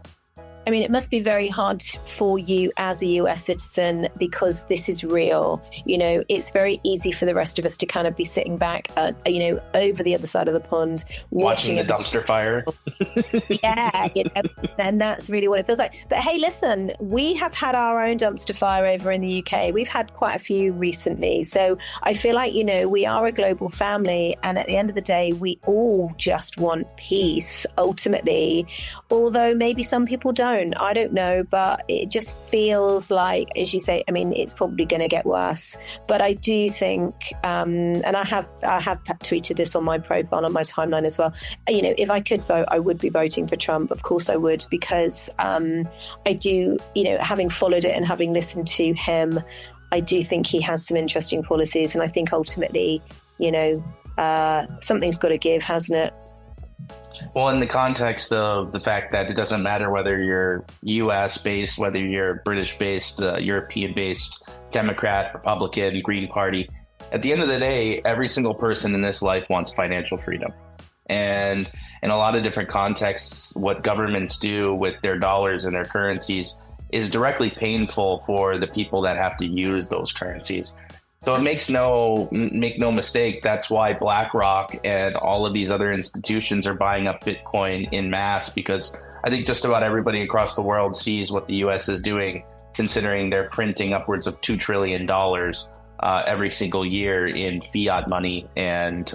I mean, it must be very hard for you as a US citizen because this is real. You know, it's very easy for the rest of us to kind of be sitting back, over the other side of the pond, watching the dumpster fire. Yeah, and that's really what it feels like. But hey, listen, we have had our own dumpster fire over in the UK. We've had quite a few recently. So I feel like, we are a global family. And at the end of the day, we all just want peace, ultimately. Although maybe some people don't. I don't know, but it just feels like, as you say, I mean, it's probably going to get worse. But I do think, and I have tweeted this on my profile, on my timeline as well. If I could vote, I would be voting for Trump. Of course I would, because I do, having followed it and having listened to him, I do think he has some interesting policies. And I think ultimately, something's got to give, hasn't it? Well, in the context of the fact that it doesn't matter whether you're US based, whether you're British based, European based, Democrat, Republican, Green Party, at the end of the day, every single person in this life wants financial freedom. And in a lot of different contexts, what governments do with their dollars and their currencies is directly painful for the people that have to use those currencies. So make no mistake, that's why BlackRock and all of these other institutions are buying up Bitcoin in mass, because I think just about everybody across the world sees what the US is doing, considering they're printing upwards of $2 trillion every single year in fiat money. And,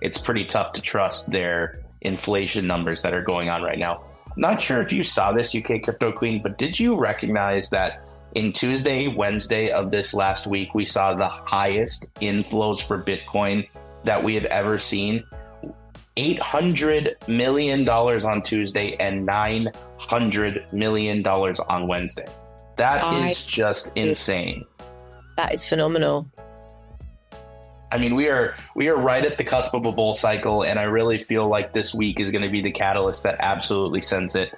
it's pretty tough to trust their inflation numbers that are going on right now. I'm not sure if you saw this, UKCrypto Queen, but did you recognize that in Tuesday, Wednesday of this last week, we saw the highest inflows for Bitcoin that we have ever seen? $800 million on Tuesday and $900 million on Wednesday. That is just insane. That is phenomenal. I mean, we are right at the cusp of a bull cycle, and I really feel like this week is going to be the catalyst that absolutely sends it,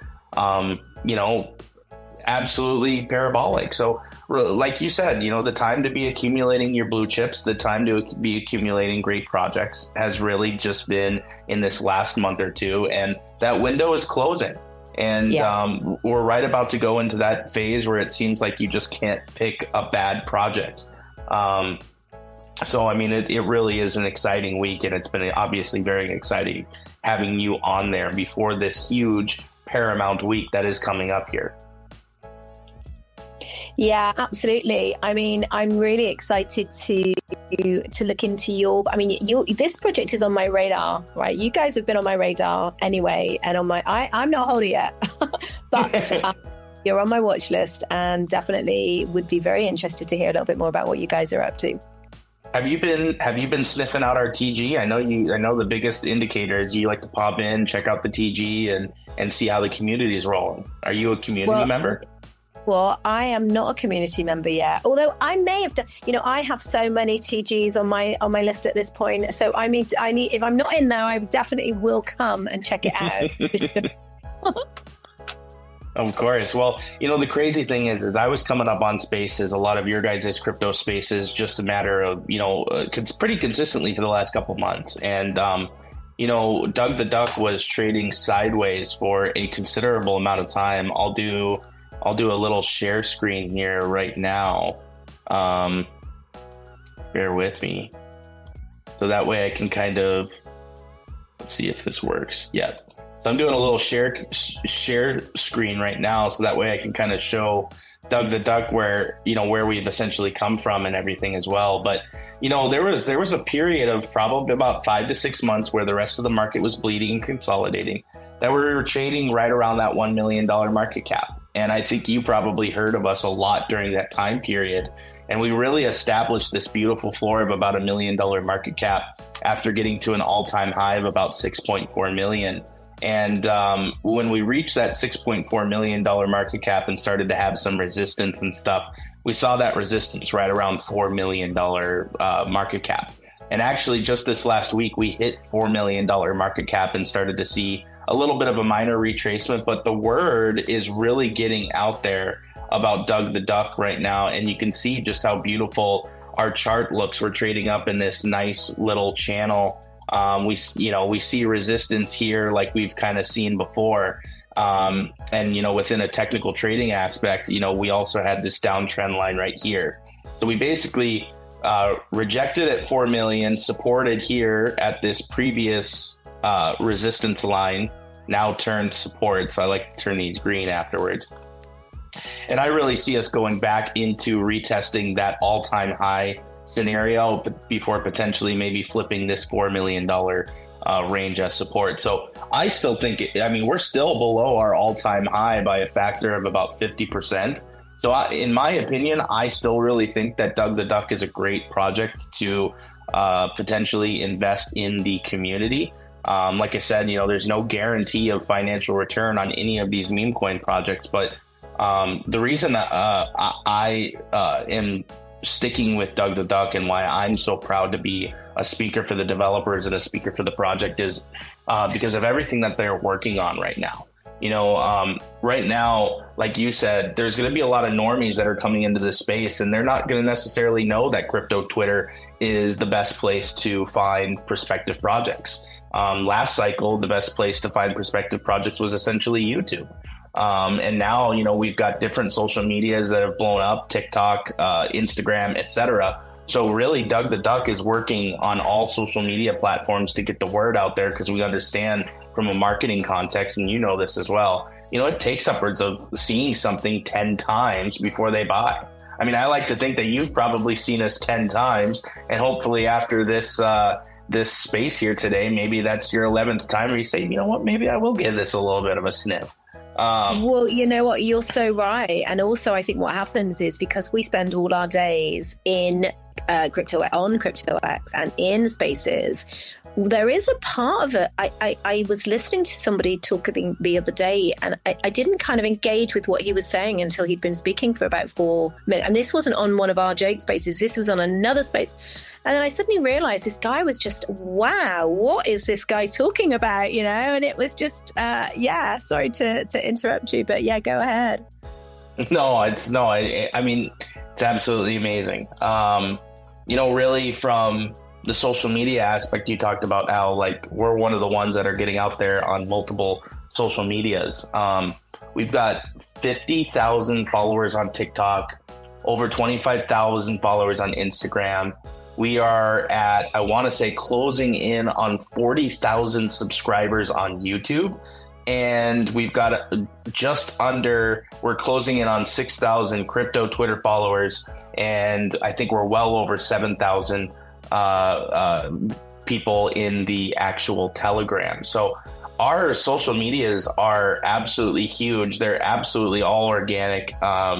absolutely parabolic. So like you said, the time to be accumulating your blue chips, the time to be accumulating great projects has really just been in this last month or two. And that window is closing. And we're right about to go into that phase where it seems like you just can't pick a bad project. So, I mean, it really is an exciting week, and it's been obviously very exciting having you on there before this huge paramount week that is coming up here. Yeah, absolutely. I mean, I'm really excited to look into this project is on my radar, right? You guys have been on my radar anyway, and I'm not holder yet, but you're on my watch list, and definitely would be very interested to hear a little bit more about what you guys are up to. Have you been sniffing out our TG? I know the biggest indicator is you like to pop in, check out the TG and see how the community is rolling. Are you a community member? Well, I am not a community member yet, although I may have done, I have so many TGs on my list at this point. So I need, if I'm not in there, I definitely will come and check it out. Of course. Well, the crazy thing is I was coming up on spaces, a lot of your guys' crypto spaces, just a matter of, pretty consistently for the last couple months. And, Doug the Duck was trading sideways for a considerable amount of time. I'll do a little share screen here right now. Bear with me. So that way I can kind of, let's see if this works. Yeah. So I'm doing a little share screen right now. So that way I can kind of show Doug the Duck where we've essentially come from and everything as well. But, there was a period of probably about 5 to 6 months where the rest of the market was bleeding and consolidating, that we were trading right around that $1 million market cap. And I think you probably heard of us a lot during that time period. And we really established this beautiful floor of about $1 million market cap after getting to an all-time high of about 6.4 million. And when we reached that $6.4 million market cap and started to have some resistance and stuff, we saw that resistance right around $4 million market cap. And actually, just this last week, we hit $4 million market cap and started to see a little bit of a minor retracement. But the word is really getting out there about Doug the Duck right now. And you can see just how beautiful our chart looks. We're trading up in this nice little channel. We see resistance here like we've kind of seen before. And, within a technical trading aspect, we also had this downtrend line right here. So we basically rejected at 4 million, supported here at this previous resistance line, now turned support. So I like to turn these green afterwards. And I really see us going back into retesting that all-time high scenario before potentially maybe flipping this $4 million range as support. So I still think, we're still below our all-time high by a factor of about 50%. So in my opinion, I still really think that Doug the Duck is a great project to potentially invest in the community. Like I said, there's no guarantee of financial return on any of these meme coin projects, but the reason I am sticking with Doug the Duck and why I'm so proud to be a speaker for the developers and a speaker for the project is because of everything that they're working on right now. Right now, like you said, there's going to be a lot of normies that are coming into this space, and they're not going to necessarily know that crypto Twitter is the best place to find prospective projects. Last cycle, the best place to find prospective projects was essentially YouTube. And now, we've got different social medias that have blown up, TikTok, Instagram, etc. So really, Doug the Duck is working on all social media platforms to get the word out there, because we understand from a marketing context, and this as well, it takes upwards of seeing something 10 times before they buy. I like to think that you've probably seen us 10 times, and hopefully after this space here today, maybe that's your 11th time where you say, maybe I will give this a little bit of a sniff. Well, you know what? You're so right. And also, I think what happens is because we spend all our days in CryptoX and in spaces, there is a part of it. I was listening to somebody talking the other day, and I didn't kind of engage with what he was saying until he'd been speaking for about 4 minutes. And this wasn't on one of our joke spaces. This was on another space. And then I suddenly realized this guy was just, wow, what is this guy talking about? And it was just, sorry to interrupt you, but yeah, go ahead. It's absolutely amazing. Really from the social media aspect, you talked about how we're one of the ones that are getting out there on multiple social medias. We've got 50,000 followers on TikTok, over 25,000 followers on Instagram. We are at, I want to say, closing in on 40,000 subscribers on YouTube. And we've got we're closing in on 6,000 crypto Twitter followers. And I think we're well over 7,000 people in the actual Telegram. So our social medias are absolutely huge. They're absolutely all organic.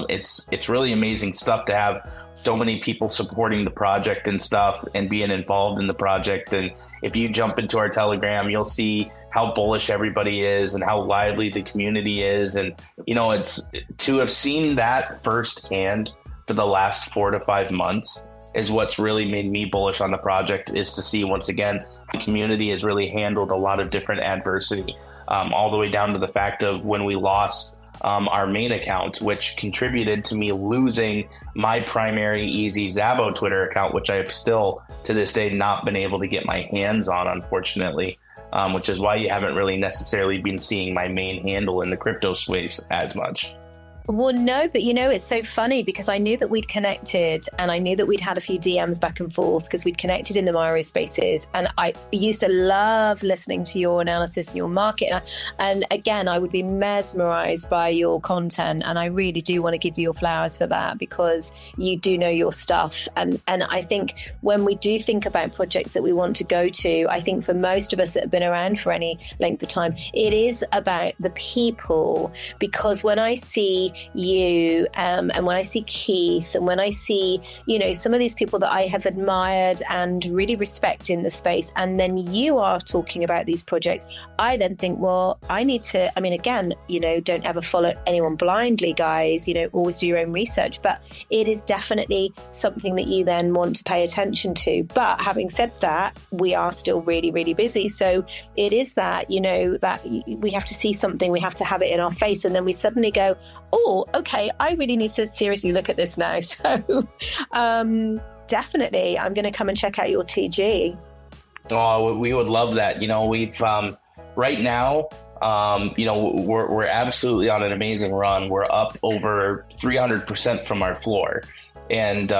It's really amazing stuff to have so many people supporting the project and stuff and being involved in the project. And if you jump into our Telegram, you'll see how bullish everybody is and how lively the community is. And, it's to have seen that firsthand for the last 4 to 5 months is what's really made me bullish on the project, is to see, once again, the community has really handled a lot of different adversity, all the way down to the fact of when we lost our main account, which contributed to me losing my primary Easy Zabo Twitter account, which I have still to this day not been able to get my hands on, unfortunately, which is why you haven't really necessarily been seeing my main handle in the crypto space as much. Well, no, but it's so funny because I knew that we'd connected and I knew that we'd had a few DMs back and forth because we'd connected in the Mario spaces. And I used to love listening to your analysis and your market. And again, I would be mesmerized by your content. And I really do want to give you your flowers for that because you do know your stuff. And I think when we do think about projects that we want to go to, I think for most of us that have been around for any length of time, it is about the people. Because when I see you and when I see Keith and when I see some of these people that I have admired and really respect in the space, and then you are talking about these projects, I then think, well, I need to, again, don't ever follow anyone blindly, guys, always do your own research, but it is definitely something that you then want to pay attention to. But having said that, we are still really, really busy, so it is that that we have to see something, we have to have it in our face, and then we suddenly go, oh, okay, I really need to seriously look at this now. So definitely, I'm going to come and check out your TG. Oh, we would love that. We've right now, We're absolutely on an amazing run. We're up over 300% from our floor, and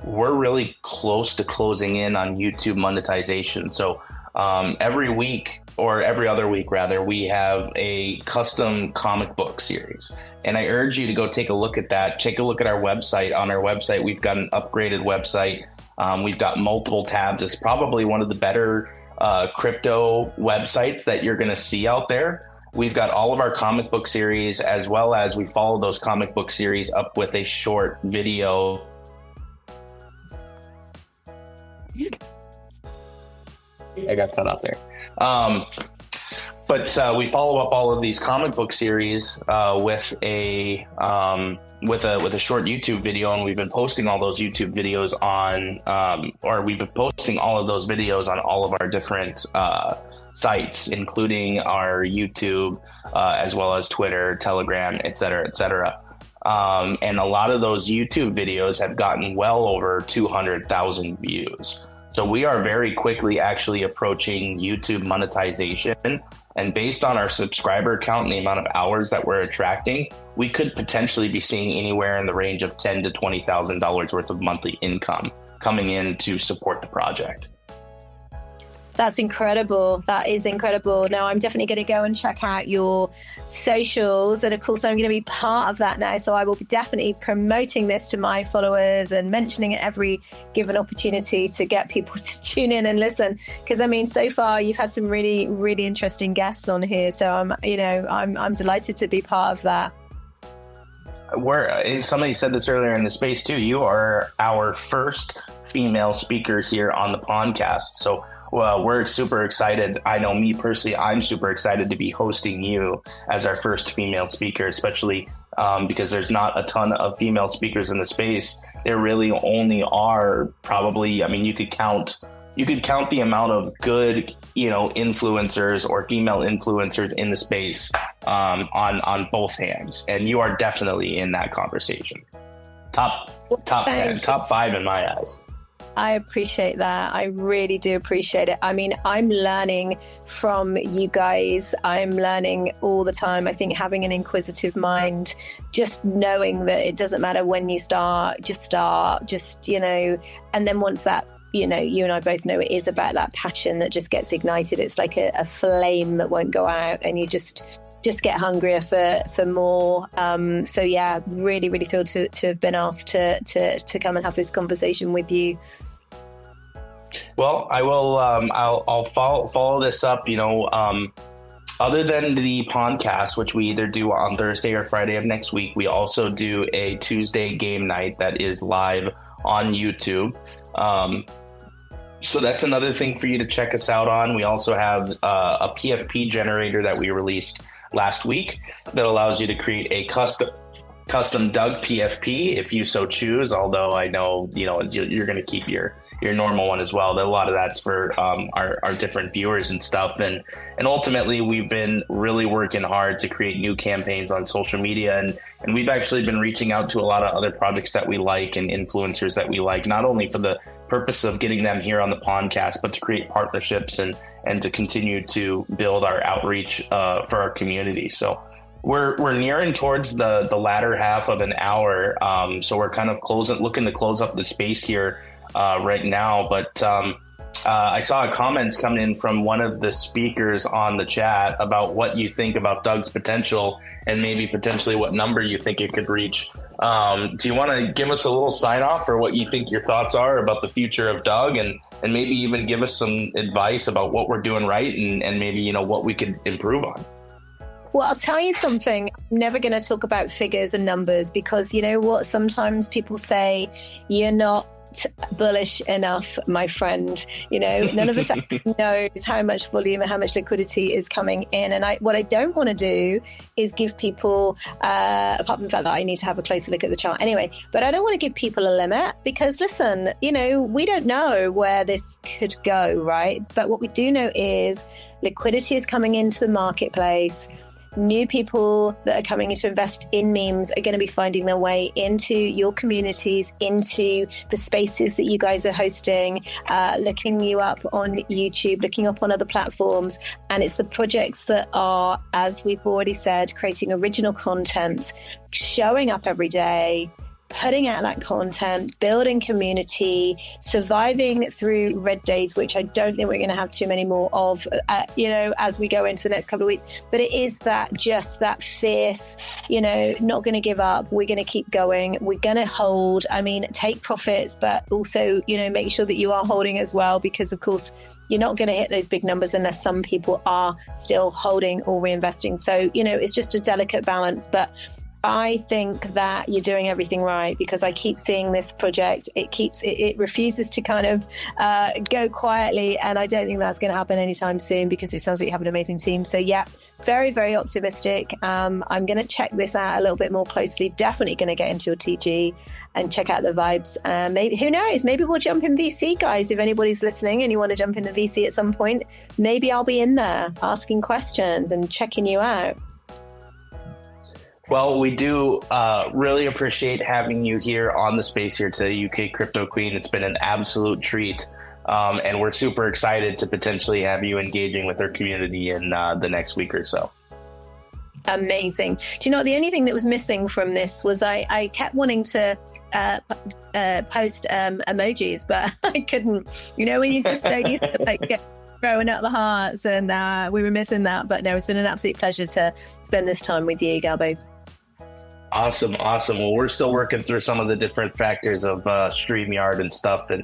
we're really close to closing in on YouTube monetization. So every week, or every other week rather, we have a custom comic book series. And I urge you to go take a look at that. Take a look at our website. On our website, we've got an upgraded website. We've got multiple tabs. It's probably one of the better crypto websites that you're going to see out there. We've got all of our comic book series, as well as we follow those comic book series up with a short video. I got cut off there. But we follow up all of these comic book series with a short YouTube video, and we've been posting all those YouTube videos we've been posting all of those videos on all of our different sites, including our YouTube, as well as Twitter, Telegram, et cetera, et cetera. And a lot of those YouTube videos have gotten well over 200,000 views. So we are very quickly actually approaching YouTube monetization. And based on our subscriber count and the amount of hours that we're attracting, we could potentially be seeing anywhere in the range of $10,000 to $20,000 worth of monthly income coming in to support the project. That's incredible. That is incredible. Now, I'm definitely going to go and check out your socials. And of course, I'm going to be part of that now. So I will be definitely promoting this to my followers and mentioning it every given opportunity to get people to tune in and listen. Because I mean, so far you've had some really, really interesting guests on here. So I'm delighted to be part of that. Somebody said this earlier in the space too. You are our first female speaker here on the Pondcast. So we're super excited. I know me personally, I'm super excited to be hosting you as our first female speaker, especially because there's not a ton of female speakers in the space. There really only are probably, I mean, you could count the amount of good, influencers or female influencers in the space on both hands. And you are definitely in that conversation. Top 10, top 5 in my eyes. I appreciate that. I really do appreciate it. I mean, I'm learning from you guys. I'm learning all the time. I think having an inquisitive mind, just knowing that it doesn't matter when you start, and then once that, you and I both know it is about that passion that just gets ignited. It's like a flame that won't go out, and you just get hungrier for more. So yeah, really, really thrilled to have been asked to come and have this conversation with you. Well, I will. I'll follow this up. Other than the Pondcast, which we either do on Thursday or Friday of next week, we also do a Tuesday game night that is live on YouTube. So that's another thing for you to check us out on. We also have a PFP generator that we released last week that allows you to create a custom Doug PFP if you so choose. Although I know you're going to keep your normal one as well. A lot of that's for our different viewers and stuff. And ultimately, we've been really working hard to create new campaigns on social media. And we've actually been reaching out to a lot of other projects that we like and influencers that we like, not only for the purpose of getting them here on the Pondcast, but to create partnerships and to continue to build our outreach for our community. So we're nearing towards the latter half of an hour. So we're kind of looking to close up the space here right now, but I saw comments coming in from one of the speakers on the chat about what you think about Doug's potential and maybe potentially what number you think it could reach. Do you want to give us a little sign off for what you think your thoughts are about the future of Doug, and maybe even give us some advice about what we're doing right and maybe what we could improve on? Well, I'll tell you something. I'm never going to talk about figures and numbers, because you know what? Sometimes people say you're not bullish enough, my friend. None of us knows how much volume and how much liquidity is coming in. And what I don't want to do is give people, apart from the fact that I need to have a closer look at the chart anyway, but I don't want to give people a limit, because listen, we don't know where this could go, right? But what we do know is liquidity is coming into the marketplace. new people that are coming to invest in memes are going to be finding their way into your communities, into the spaces that you guys are hosting, looking you up on YouTube, looking up on other platforms. And it's the projects that are, as we've already said, creating original content, showing up every day, putting out that content, building community, surviving through red days, which I don't think we're going to have too many more of, as we go into the next couple of weeks. But it is that fierce, not going to give up. We're going to keep going. We're going to hold. I mean, take profits, but also, make sure that you are holding as well, because of course, you're not going to hit those big numbers unless some people are still holding or reinvesting. So, it's just a delicate balance. But I think that you're doing everything right, because I keep seeing this project. It refuses to kind of go quietly. And I don't think that's going to happen anytime soon, because it sounds like you have an amazing team. So yeah, very, very optimistic. I'm going to check this out a little bit more closely. Definitely going to get into your TG and check out the vibes. Maybe, who knows, maybe we'll jump in VC, guys. If anybody's listening and you want to jump in the VC at some point, maybe I'll be in there asking questions and checking you out. Well, we do really appreciate having you here on the space here today, UK Crypto Queen. It's been an absolute treat. And we're super excited to potentially have you engaging with our community in the next week or so. Amazing. Do you know, the only thing that was missing from this was I kept wanting to post emojis, but I couldn't. When you just so used to throwing out the hearts, and we were missing that. But no, it's been an absolute pleasure to spend this time with you, Galbo. Awesome. Well, we're still working through some of the different factors of StreamYard and stuff. And,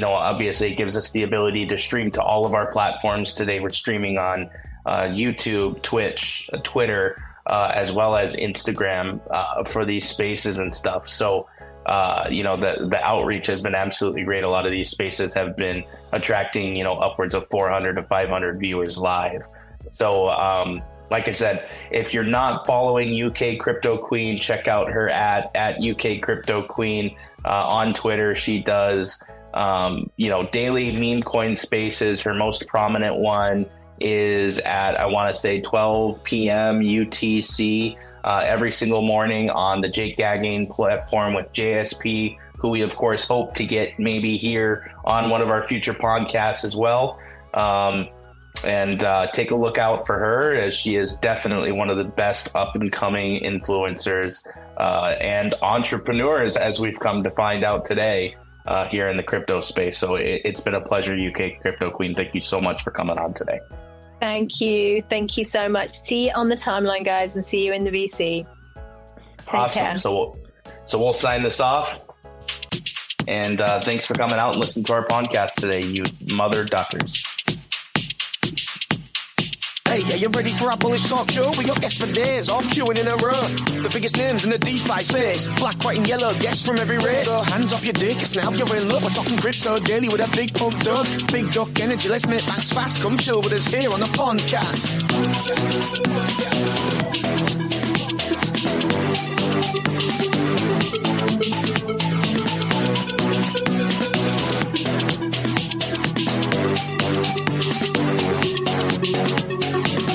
obviously it gives us the ability to stream to all of our platforms. Today we're streaming on YouTube, Twitch, Twitter, as well as Instagram for these spaces and stuff. So, the outreach has been absolutely great. A lot of these spaces have been attracting, upwards of 400 to 500 viewers live. So, like I said, if you're not following UK Crypto Queen, check out her at UK Crypto Queen on Twitter. She does, daily meme coin spaces. Her most prominent one is at, I want to say, 12 PM UTC every single morning on the Jake Gagging platform with JSP, who we, of course, hope to get maybe here on one of our future podcasts as well. And take a look out for her, as she is definitely one of the best up-and-coming influencers and entrepreneurs, as we've come to find out today here in the crypto space. So it's been a pleasure, UK Crypto Queen. Thank you so much for coming on today. Thank you so much. See you on the timeline, guys, and see you in the VC. Take awesome. care. So we'll sign this off. And thanks for coming out and listening to our podcast today, you mother duckers. Hey, yeah, you ready for our bullish talk show? We got guests for days, all queuing in a row. The biggest names in the DeFi space. Black, white and yellow, guests from every race. So hands off your dick, it's now you're in love. We're talking crypto daily with a big pump done. Big duck energy, let's make banks fast. Come chill with us here on the Pondcast.